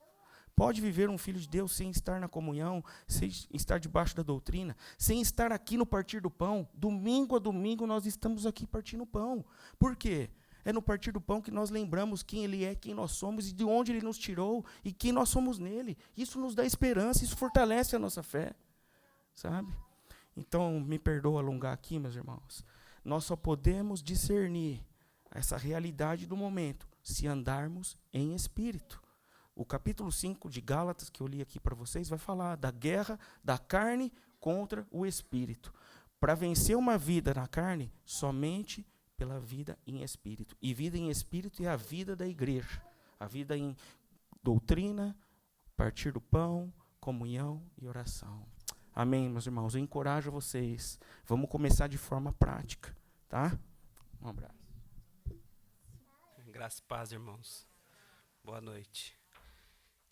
Pode viver um filho de Deus sem estar na comunhão, sem estar debaixo da doutrina, sem estar aqui no partir do pão? Domingo a domingo nós estamos aqui partindo o pão. Por quê? É no partir do pão que nós lembramos quem Ele é, quem nós somos e de onde Ele nos tirou e quem nós somos nele. Isso nos dá esperança, isso fortalece a nossa fé, sabe? Então, me perdoa alongar aqui, meus irmãos. Nós só podemos discernir essa realidade do momento se andarmos em espírito. O capítulo 5 de Gálatas, que eu li aqui para vocês, vai falar da guerra da carne contra o espírito. Para vencer uma vida na carne, somente pela vida em espírito. E vida em espírito é a vida da igreja. A vida em doutrina, partir do pão, comunhão e oração. Amém, meus irmãos? Eu encorajo vocês. Vamos começar de forma prática, tá? Um abraço. Graça e paz, irmãos. Boa noite.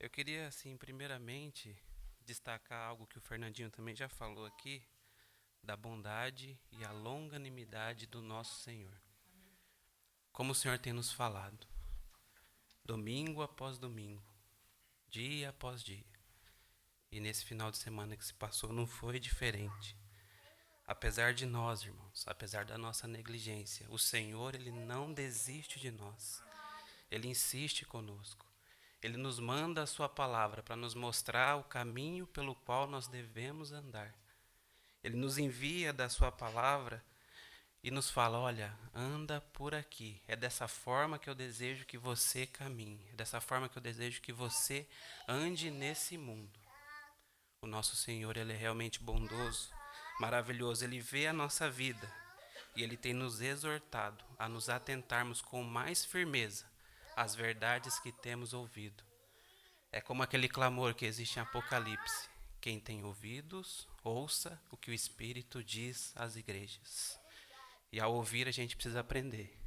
Eu queria, assim, primeiramente, destacar algo que o Fernandinho também já falou aqui, da bondade e a longanimidade do nosso Senhor. Como o Senhor tem nos falado, domingo após domingo, dia após dia. E nesse final de semana que se passou não foi diferente. Apesar de nós, irmãos, apesar da nossa negligência, o Senhor, Ele não desiste de nós. Ele insiste conosco. Ele nos manda a sua palavra para nos mostrar o caminho pelo qual nós devemos andar. Ele nos envia da sua palavra e nos fala, olha, anda por aqui. É dessa forma que eu desejo que você caminhe. É dessa forma que eu desejo que você ande nesse mundo. O nosso Senhor, Ele é realmente bondoso, maravilhoso. Ele vê a nossa vida e Ele tem nos exortado a nos atentarmos com mais firmeza as verdades que temos ouvido. É como aquele clamor que existe em Apocalipse. Quem tem ouvidos, ouça o que o Espírito diz às igrejas. E ao ouvir a gente precisa aprender.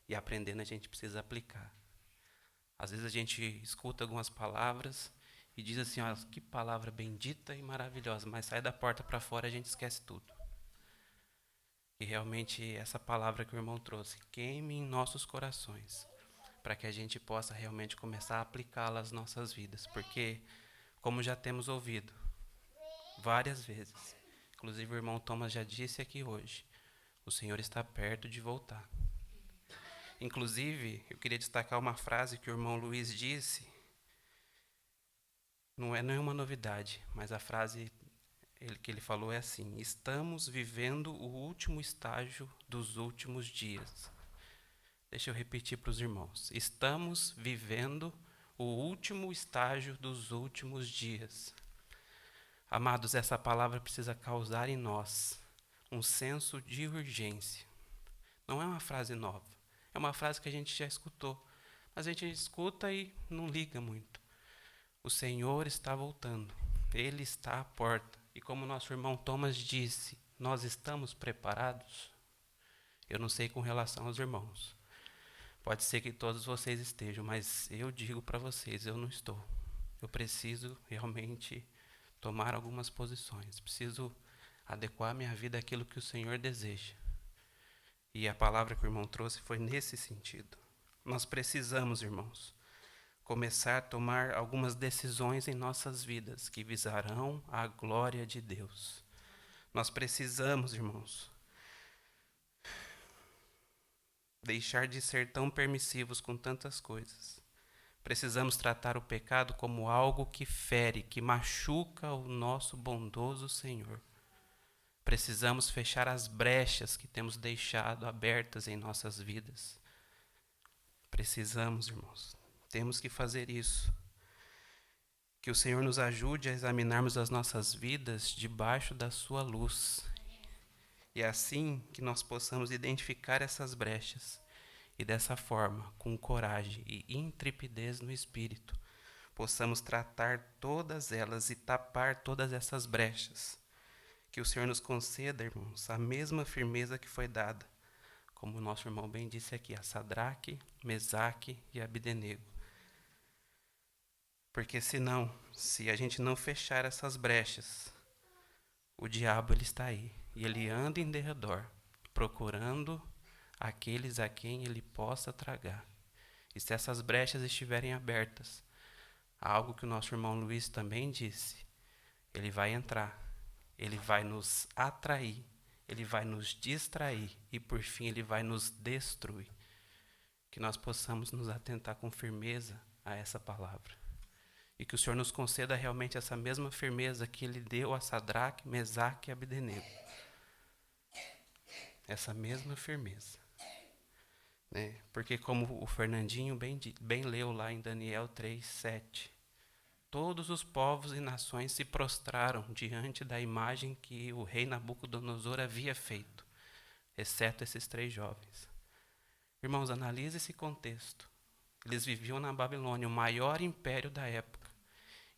E aprendendo a gente precisa aplicar. Às vezes a gente escuta algumas palavras e diz assim, ó, que palavra bendita e maravilhosa, mas sai da porta para fora e a gente esquece tudo. E realmente essa palavra que o irmão trouxe, queime em nossos corações, para que a gente possa realmente começar a aplicá-la às nossas vidas. Porque, como já temos ouvido várias vezes, inclusive o irmão Thomas já disse aqui hoje, o Senhor está perto de voltar. Inclusive, eu queria destacar uma frase que o irmão Luiz disse, não é uma novidade, mas a frase que ele falou é assim, estamos vivendo o último estágio dos últimos dias. Deixa eu repetir para os irmãos. Estamos vivendo o último estágio dos últimos dias. Amados, essa palavra precisa causar em nós um senso de urgência. Não é uma frase nova. É uma frase que a gente já escutou. Mas a gente escuta e não liga muito. O Senhor está voltando. Ele está à porta. E como nosso irmão Thomas disse, nós estamos preparados? Eu não sei com relação aos irmãos. Pode ser que todos vocês estejam, mas eu digo para vocês, eu não estou. Eu preciso realmente tomar algumas posições. Preciso adequar minha vida àquilo que o Senhor deseja. E a palavra que o irmão trouxe foi nesse sentido. Nós precisamos, irmãos, começar a tomar algumas decisões em nossas vidas que visarão a glória de Deus. Nós precisamos, irmãos, deixar de ser tão permissivos com tantas coisas. Precisamos tratar o pecado como algo que fere, que machuca o nosso bondoso Senhor. Precisamos fechar as brechas que temos deixado abertas em nossas vidas. Precisamos, irmãos, temos que fazer isso. Que o Senhor nos ajude a examinarmos as nossas vidas debaixo da sua luz. E é assim que nós possamos identificar essas brechas. E dessa forma, com coragem e intrepidez no espírito, possamos tratar todas elas e tapar todas essas brechas. Que o Senhor nos conceda, irmãos, a mesma firmeza que foi dada, como o nosso irmão bem disse aqui, a Sadraque, Mesaque e Abdenego. Porque senão, se a gente não fechar essas brechas, o diabo ele está aí, e ele anda em derredor, procurando aqueles a quem ele possa tragar. E se essas brechas estiverem abertas, algo que o nosso irmão Luiz também disse, ele vai entrar, ele vai nos atrair, ele vai nos distrair e por fim ele vai nos destruir. Que nós possamos nos atentar com firmeza a essa palavra. E que o Senhor nos conceda realmente essa mesma firmeza que ele deu a Sadraque, Mesaque e Abdenego. Essa mesma firmeza. Né? Porque como o Fernandinho bem leu lá em Daniel 3:7, todos os povos e nações se prostraram diante da imagem que o rei Nabucodonosor havia feito, exceto esses 3 jovens. Irmãos, analise esse contexto. Eles viviam na Babilônia, o maior império da época,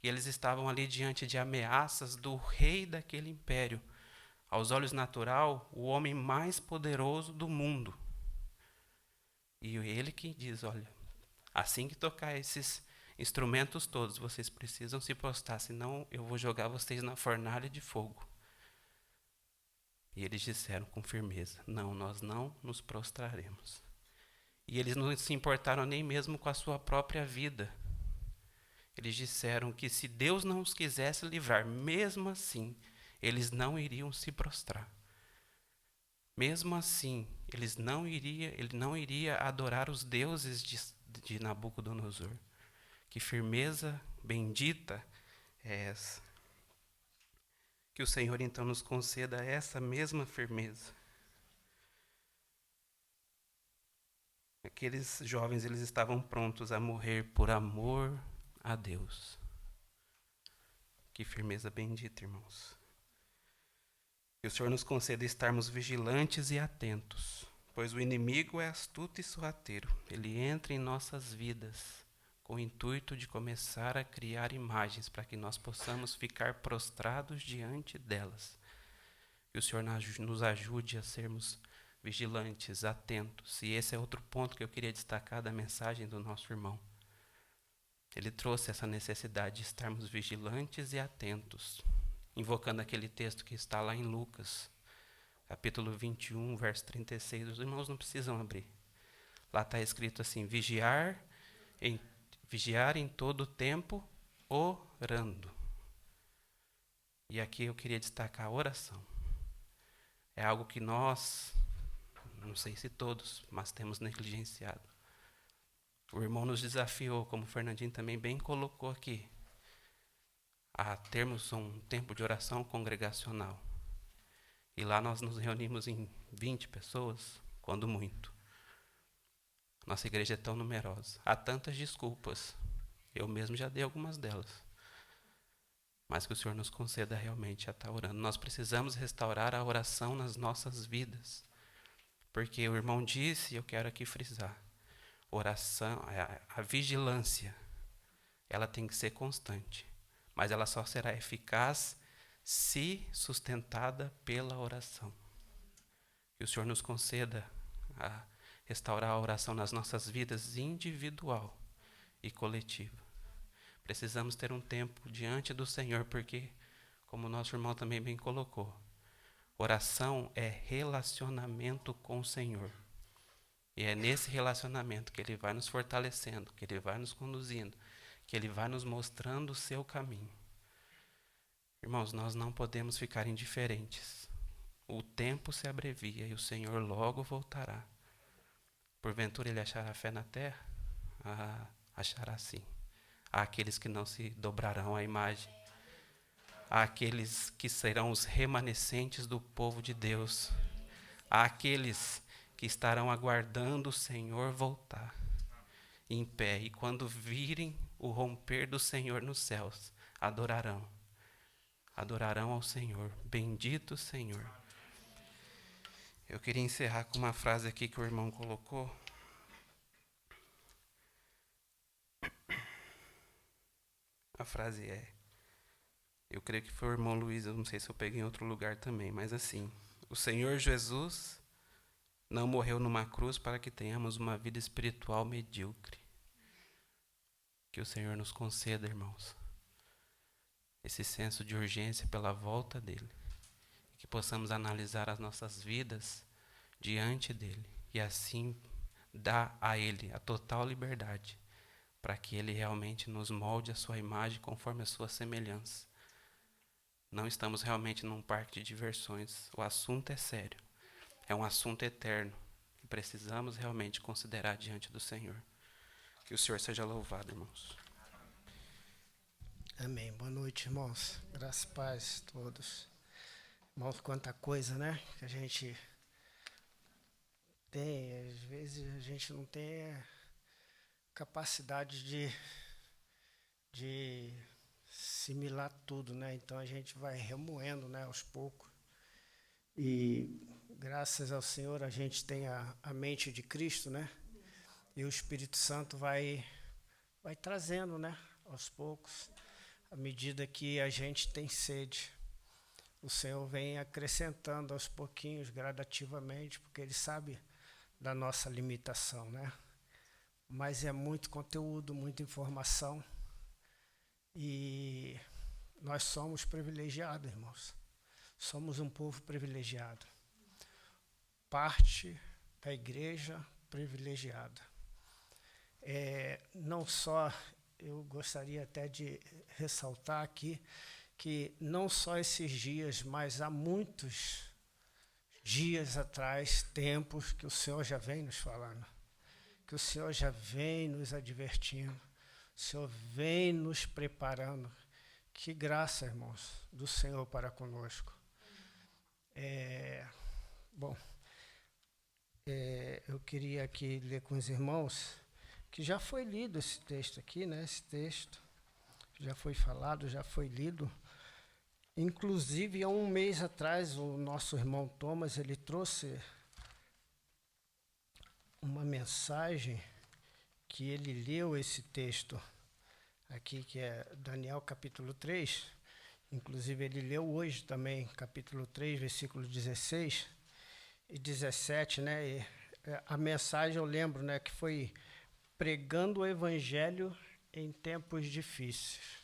e eles estavam ali diante de ameaças do rei daquele império, aos olhos natural, o homem mais poderoso do mundo. E ele que diz, olha, assim que tocar esses instrumentos todos, vocês precisam se prostrar, senão eu vou jogar vocês na fornalha de fogo. E eles disseram com firmeza, não, nós não nos prostraremos. E eles não se importaram nem mesmo com a sua própria vida. Eles disseram que se Deus não os quisesse livrar, mesmo assim, eles não iriam se prostrar. Mesmo assim, ele não iria adorar os deuses de Nabucodonosor. Que firmeza bendita é essa? Que o Senhor então nos conceda essa mesma firmeza. Aqueles jovens, eles estavam prontos a morrer por amor a Deus. Que firmeza bendita, irmãos. Que o Senhor nos conceda estarmos vigilantes e atentos, pois o inimigo é astuto e sorrateiro. Ele entra em nossas vidas com o intuito de começar a criar imagens para que nós possamos ficar prostrados diante delas. Que o Senhor nos ajude a sermos vigilantes, atentos. E esse é outro ponto que eu queria destacar da mensagem do nosso irmão. Ele trouxe essa necessidade de estarmos vigilantes e atentos, invocando aquele texto que está lá em Lucas, capítulo 21, verso 36. Os irmãos não precisam abrir. Lá está escrito assim, vigiar em todo o tempo, orando. E aqui eu queria destacar a oração. É algo que nós, não sei se todos, mas temos negligenciado. O irmão nos desafiou, como o Fernandinho também bem colocou aqui, a termos um tempo de oração congregacional. E lá nós nos reunimos em 20 pessoas, quando muito. Nossa igreja é tão numerosa. Há tantas desculpas. Eu mesmo já dei algumas delas. Mas que o Senhor nos conceda realmente a estar orando. Nós precisamos restaurar a oração nas nossas vidas. Porque o irmão disse, e eu quero aqui frisar, oração, a vigilância, ela tem que ser constante. Mas ela só será eficaz se sustentada pela oração. Que o Senhor nos conceda a restaurar a oração nas nossas vidas individual e coletiva. Precisamos ter um tempo diante do Senhor, porque, como o nosso irmão também bem colocou, Oração é relacionamento com o Senhor. E é nesse relacionamento que Ele vai nos fortalecendo, que Ele vai nos conduzindo, que Ele vai nos mostrando o seu caminho. Irmãos, nós não podemos ficar indiferentes. O tempo se abrevia e o Senhor logo voltará. Porventura Ele achará fé na terra? Achará sim. Há aqueles que não se dobrarão à imagem. Há aqueles que serão os remanescentes do povo de Deus. Há aqueles que estarão aguardando o Senhor voltar em pé. E quando virem o romper do Senhor nos céus, adorarão. Adorarão ao Senhor. Bendito Senhor. Eu queria encerrar com uma frase aqui que o irmão colocou. A frase é, eu creio que foi o irmão Luiz, eu não sei se eu peguei em outro lugar também, mas assim, o Senhor Jesus não morreu numa cruz para que tenhamos uma vida espiritual medíocre. Que o Senhor nos conceda, irmãos, esse senso de urgência pela volta dele. Que possamos analisar as nossas vidas diante dele e assim dar a ele a total liberdade para que ele realmente nos molde a sua imagem conforme a sua semelhança. Não estamos realmente num parque de diversões. O assunto é sério. É um assunto eterno que precisamos realmente considerar diante do Senhor. Que o Senhor seja louvado, irmãos. Amém. Boa noite, irmãos. Graças e paz a todos. Irmãos, quanta coisa, né? Que a gente tem. Às vezes a gente não tem capacidade de assimilar tudo, né? Então a gente vai remoendo, né, aos poucos. E graças ao Senhor a gente tem a mente de Cristo, né? E o Espírito Santo vai trazendo, né, aos poucos, à medida que a gente tem sede. O Senhor vem acrescentando aos pouquinhos, gradativamente, porque Ele sabe da nossa limitação, né? Mas é muito conteúdo, muita informação. E nós somos privilegiados, irmãos. Somos um povo privilegiado. Parte da igreja privilegiada. Não só, eu gostaria até de ressaltar aqui, que não só esses dias, mas há muitos dias atrás, tempos, que o Senhor já vem nos falando, que o Senhor já vem nos advertindo, o Senhor vem nos preparando. Que graça, irmãos, do Senhor para conosco. Eu queria aqui ler com os irmãos, que já foi lido esse texto aqui, né? Esse texto já foi falado, já foi lido. Inclusive, há um mês atrás, o nosso irmão Thomas, ele trouxe uma mensagem que ele leu esse texto aqui, que é Daniel capítulo 3. Inclusive, ele leu hoje também, capítulo 3, versículo 16 e 17, né? E a mensagem, eu lembro, né, que foi pregando o evangelho em tempos difíceis,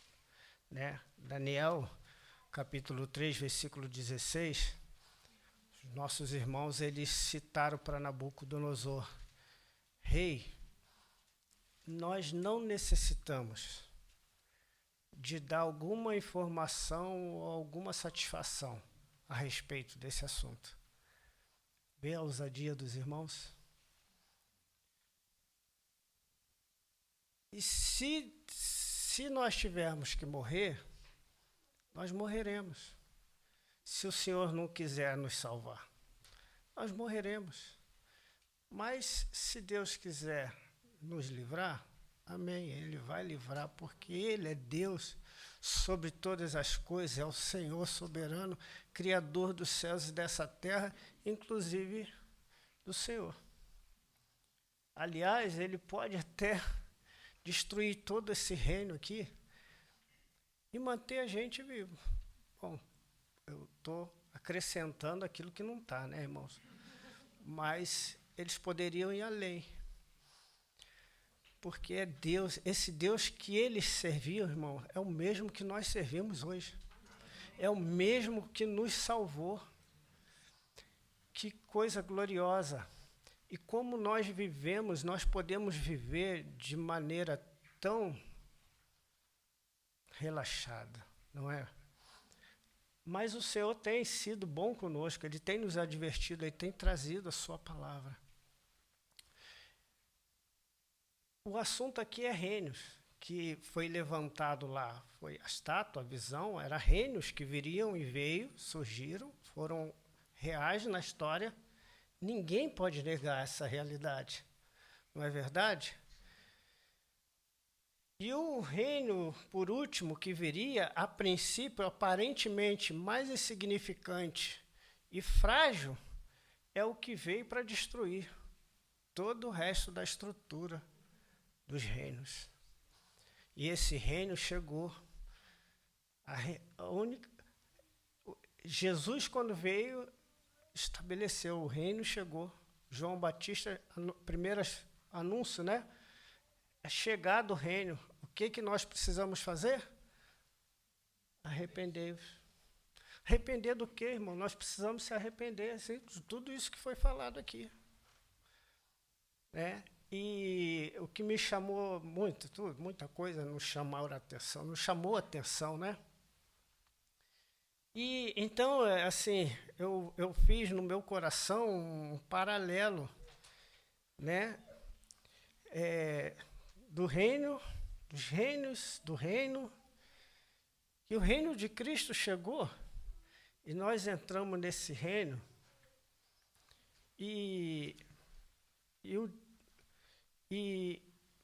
né? Daniel capítulo 3, versículo 16, os nossos irmãos, eles citaram para Nabucodonosor: Rei, nós não necessitamos de dar alguma informação ou alguma satisfação a respeito desse assunto. Vê a ousadia dos irmãos? E se nós tivermos que morrer, nós morreremos. Se o Senhor não quiser nos salvar, nós morreremos. Mas se Deus quiser nos livrar, amém, Ele vai livrar, porque Ele é Deus sobre todas as coisas, é o Senhor soberano, Criador dos céus e dessa terra, inclusive do Senhor. Aliás, Ele pode até destruir todo esse reino aqui e manter a gente vivo. Bom, eu estou acrescentando aquilo que não está, né, irmãos? Mas eles poderiam ir além. Porque é Deus, esse Deus que eles serviam, irmão, é o mesmo que nós servimos hoje. É o mesmo que nos salvou. Que coisa gloriosa! E como nós vivemos, nós podemos viver de maneira tão relaxada, não é? Mas o Senhor tem sido bom conosco, Ele tem nos advertido, Ele tem trazido a sua palavra. O assunto aqui é reinos, que foi levantado lá. Foi a estátua, a visão, era reinos que viriam e veio, surgiram, foram reais na história. Ninguém pode negar essa realidade, não é verdade? E o reino, por último, que viria, a princípio, aparentemente mais insignificante e frágil, é o que veio para destruir todo o resto da estrutura dos reinos. E esse reino chegou. Jesus, quando veio, estabeleceu o reino, chegou. João Batista, primeiro anúncio, né? É chegado o reino. O que nós precisamos fazer? Arrepender-vos. Arrepender do quê, irmão? Nós precisamos se arrepender assim, de tudo isso que foi falado aqui. Né? E o que me chamou muita coisa nos chamou a atenção, né? E então, assim, eu fiz no meu coração um paralelo, né? Do reino, do reino, e o reino de Cristo chegou, e nós entramos nesse reino, e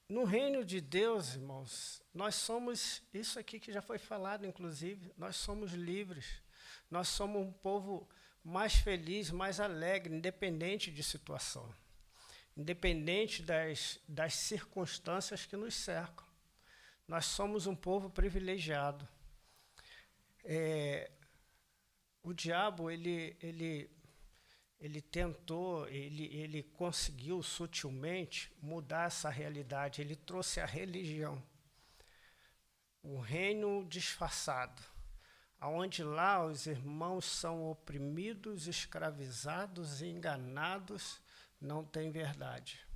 no reino de Deus, irmãos, nós somos, isso aqui que já foi falado, inclusive, nós somos livres, nós somos um povo mais feliz, mais alegre, independente de situação, independente das circunstâncias que nos cercam. Nós somos um povo privilegiado. O diabo, ele tentou, ele conseguiu sutilmente mudar essa realidade. Ele trouxe a religião, um reino disfarçado, onde lá os irmãos são oprimidos, escravizados, enganados, não tem verdade.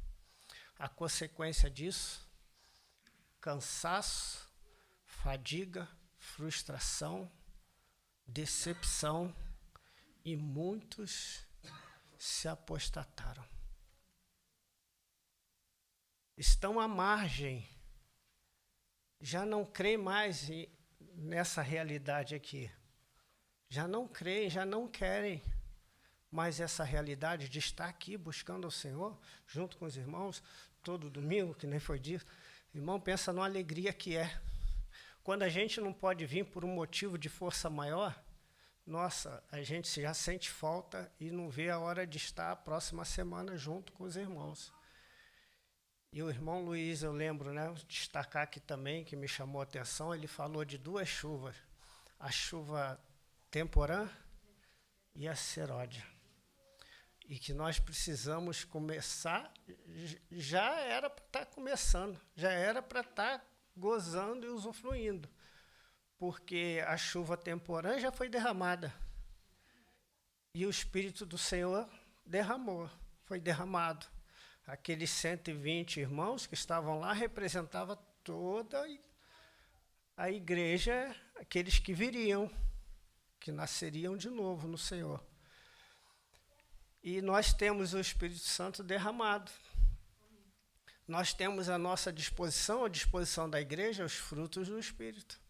A consequência disso, cansaço, fadiga, frustração, decepção, e muitos se apostataram. Estão à margem, já não creem mais nessa realidade aqui. Já não creem, já não querem mais essa realidade de estar aqui buscando o Senhor, junto com os irmãos, todo domingo, que nem foi dito. Irmão, pensa numa alegria que é. Quando a gente não pode vir por um motivo de força maior, nossa, a gente já sente falta e não vê a hora de estar a próxima semana junto com os irmãos. E o irmão Luiz, eu lembro, né, destacar aqui também, que me chamou a atenção, ele falou de duas chuvas, a chuva temporã e a serôdia. E que nós precisamos começar, já era para estar começando, já era para estar gozando e usufruindo. Porque a chuva temporã já foi derramada. E o Espírito do Senhor foi derramado. Aqueles 120 irmãos que estavam lá representavam toda a igreja, aqueles que viriam, que nasceriam de novo no Senhor. E nós temos o Espírito Santo derramado. Nós temos à nossa disposição, à disposição da igreja, os frutos do Espírito.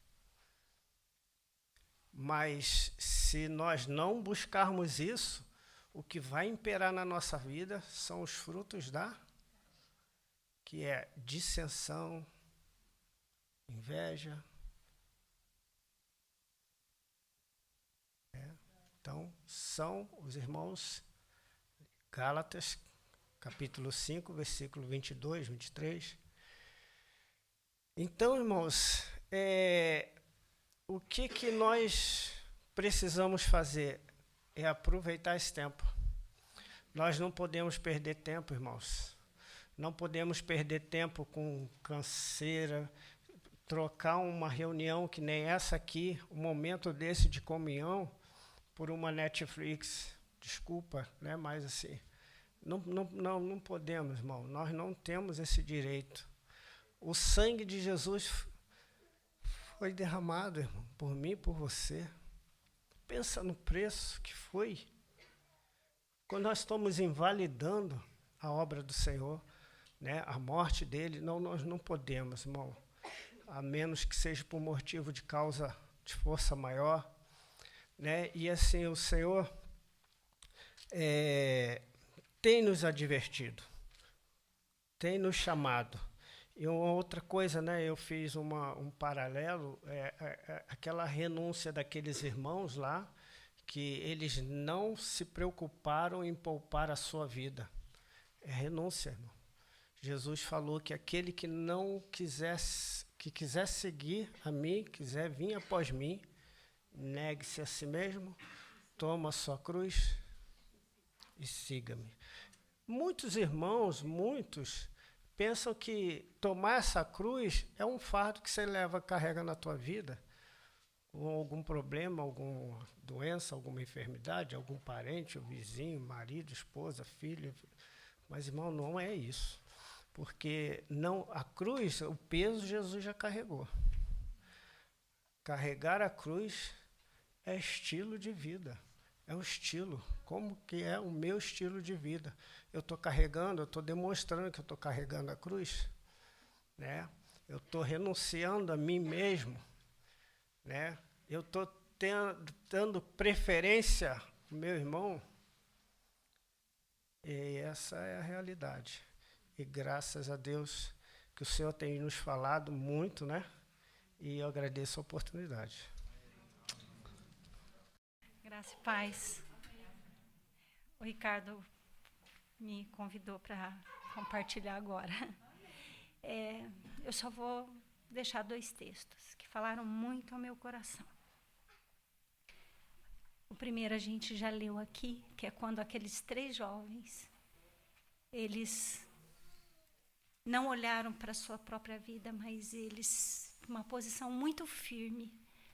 Mas se nós não buscarmos isso, o que vai imperar na nossa vida são os frutos que é dissensão, inveja. Então, são os irmãos, Gálatas, capítulo 5, versículo 22, 23. Então, irmãos, o que nós precisamos fazer é aproveitar esse tempo. Nós não podemos perder tempo, irmãos. Não podemos perder tempo com canseira, trocar uma reunião que nem essa aqui, um momento desse de comunhão, por uma Netflix. desculpa, né? Mas assim, não podemos, irmão. Nós não temos esse direito. O sangue de Jesus foi derramado, irmão, por mim e por você. Pensa no preço que foi. Quando nós estamos invalidando a obra do Senhor, né, a morte dele, nós não podemos, irmão, a menos que seja por motivo de causa de força maior, né? E assim, o Senhor tem nos advertido, tem nos chamado. E uma outra coisa, né, eu fiz um paralelo, aquela renúncia daqueles irmãos lá, que eles não se preocuparam em poupar a sua vida. É renúncia, irmão. Jesus falou que aquele que quiser seguir a mim, quiser vir após mim, negue-se a si mesmo, toma a sua cruz e siga-me. Muitos irmãos, pensam que tomar essa cruz é um fardo que você carrega na tua vida, com algum problema, alguma doença, alguma enfermidade, algum parente, o vizinho, marido, esposa, filho. Mas, irmão, não é isso. Porque a cruz, o peso Jesus já carregou. Carregar a cruz é estilo de vida. É um estilo. Como que é o meu estilo de vida? Eu estou carregando, eu estou demonstrando que eu estou carregando a cruz, né? Eu estou renunciando a mim mesmo, né? Eu estou dando preferência ao meu irmão. E essa é a realidade. E graças a Deus que o Senhor tem nos falado muito, né? E eu agradeço a oportunidade. Graça e paz. O Ricardo me convidou para compartilhar agora. Eu só vou deixar 2 textos que falaram muito ao meu coração. O primeiro a gente já leu aqui, que é quando aqueles 3 jovens, eles não olharam para a sua própria vida, mas eles, uma posição muito firme,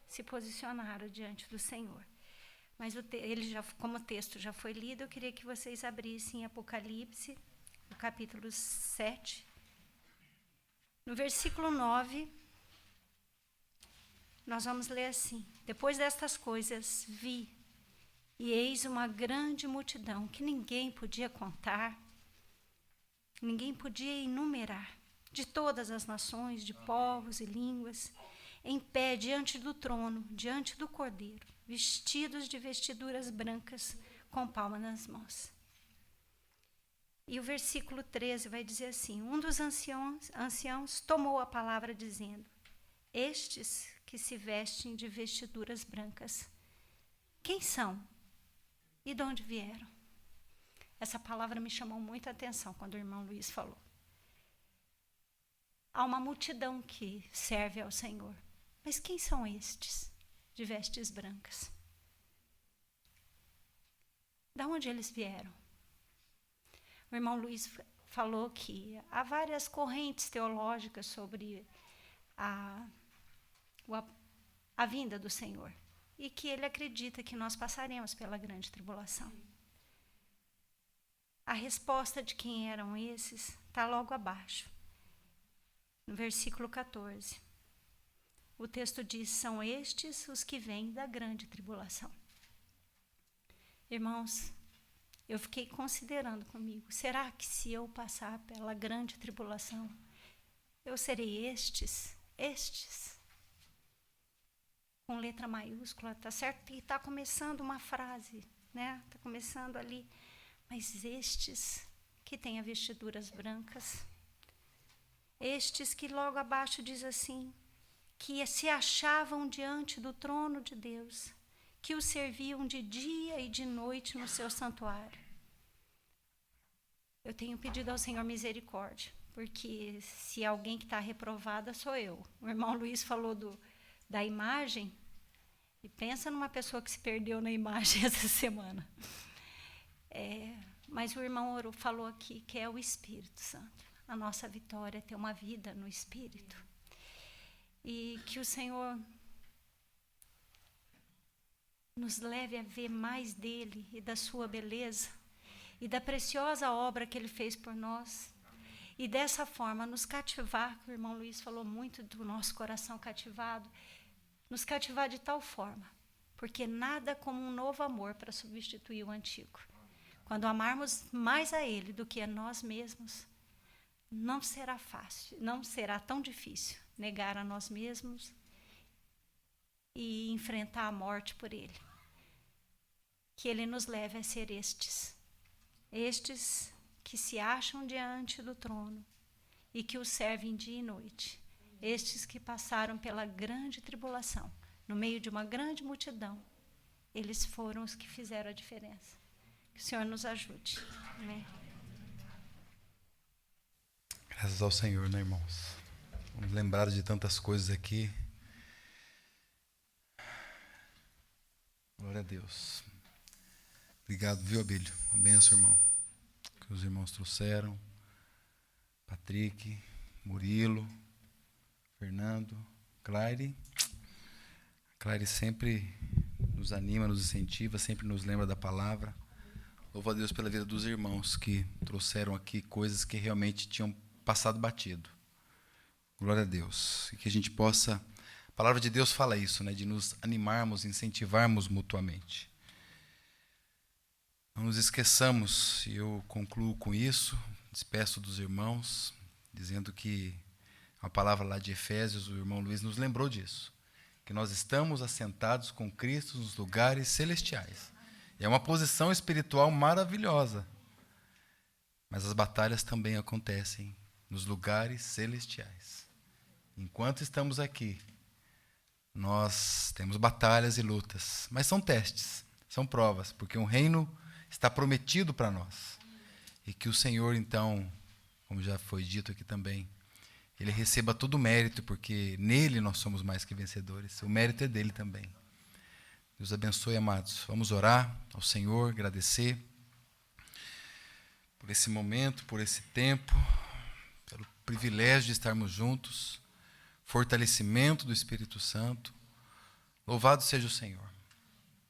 se posicionaram diante do Senhor. Mas como o texto já foi lido, eu queria que vocês abrissem Apocalipse, o capítulo 7. No versículo 9, nós vamos ler assim: depois destas coisas, vi, e eis uma grande multidão que ninguém podia contar, ninguém podia enumerar, de todas as nações, de povos e línguas, em pé diante do trono, diante do Cordeiro, vestidos de vestiduras brancas, com palmas nas mãos. E o versículo 13 vai dizer assim: um dos anciãos tomou a palavra dizendo: estes que se vestem de vestiduras brancas, quem são e de onde vieram? Essa palavra me chamou muita atenção quando o irmão Luiz falou. Há uma multidão que serve ao Senhor, mas quem são estes de vestes brancas? Da onde eles vieram? O irmão Luiz falou que há várias correntes teológicas sobre a vinda do Senhor e que ele acredita que nós passaremos pela grande tribulação. A resposta de quem eram esses está logo abaixo, no versículo 14. O texto diz: são estes os que vêm da grande tribulação. Irmãos, eu fiquei considerando comigo, será que se eu passar pela grande tribulação, eu serei estes? Com letra maiúscula, tá certo? E está começando uma frase, né? Está começando ali. Mas estes que têm as vestiduras brancas, estes que logo abaixo diz assim, que se achavam diante do trono de Deus, que o serviam de dia e de noite no seu santuário. Eu tenho pedido ao Senhor misericórdia, porque se alguém que está reprovada sou eu. O irmão Luiz falou da imagem, e pensa numa pessoa que se perdeu na imagem essa semana. Mas o irmão Oro falou aqui que é o Espírito Santo. A nossa vitória é ter uma vida no Espírito. E que o Senhor nos leve a ver mais dele e da sua beleza e da preciosa obra que ele fez por nós. E dessa forma nos cativar, que o irmão Luiz falou muito do nosso coração cativado, nos cativar de tal forma, porque nada como um novo amor para substituir o antigo. Quando amarmos mais a ele do que a nós mesmos, não será fácil, não será tão difícil negar a nós mesmos e enfrentar a morte por ele. Que ele nos leve a ser estes que se acham diante do trono e que o servem dia e noite, estes que passaram pela grande tribulação, no meio de uma grande multidão, eles foram os que fizeram a diferença. Que o Senhor nos ajude. Amém. Graças ao Senhor, né, irmãos? Vamos lembrar de tantas coisas aqui. Glória a Deus. Obrigado, viu, Abílio? Uma benção, irmão. Que os irmãos trouxeram. Patrick, Murilo, Fernando, Claire. Claire sempre nos anima, nos incentiva, sempre nos lembra da palavra. Louvo a Deus pela vida dos irmãos que trouxeram aqui coisas que realmente tinham passado batido. Glória a Deus. E que a gente possa... A palavra de Deus fala isso, né? De nos animarmos, incentivarmos mutuamente. Não nos esqueçamos, e eu concluo com isso, despeço dos irmãos, dizendo que a palavra lá de Efésios, o irmão Luiz nos lembrou disso, que nós estamos assentados com Cristo nos lugares celestiais. É uma posição espiritual maravilhosa, mas as batalhas também acontecem nos lugares celestiais. Enquanto estamos aqui, nós temos batalhas e lutas, mas são testes, são provas, porque um reino está prometido para nós. E que o Senhor, então, como já foi dito aqui também, Ele receba todo o mérito, porque nele nós somos mais que vencedores. O mérito é dele também. Deus abençoe, amados. Vamos orar ao Senhor, agradecer por esse momento, por esse tempo, pelo privilégio de estarmos juntos, fortalecimento do Espírito Santo. Louvado seja o Senhor.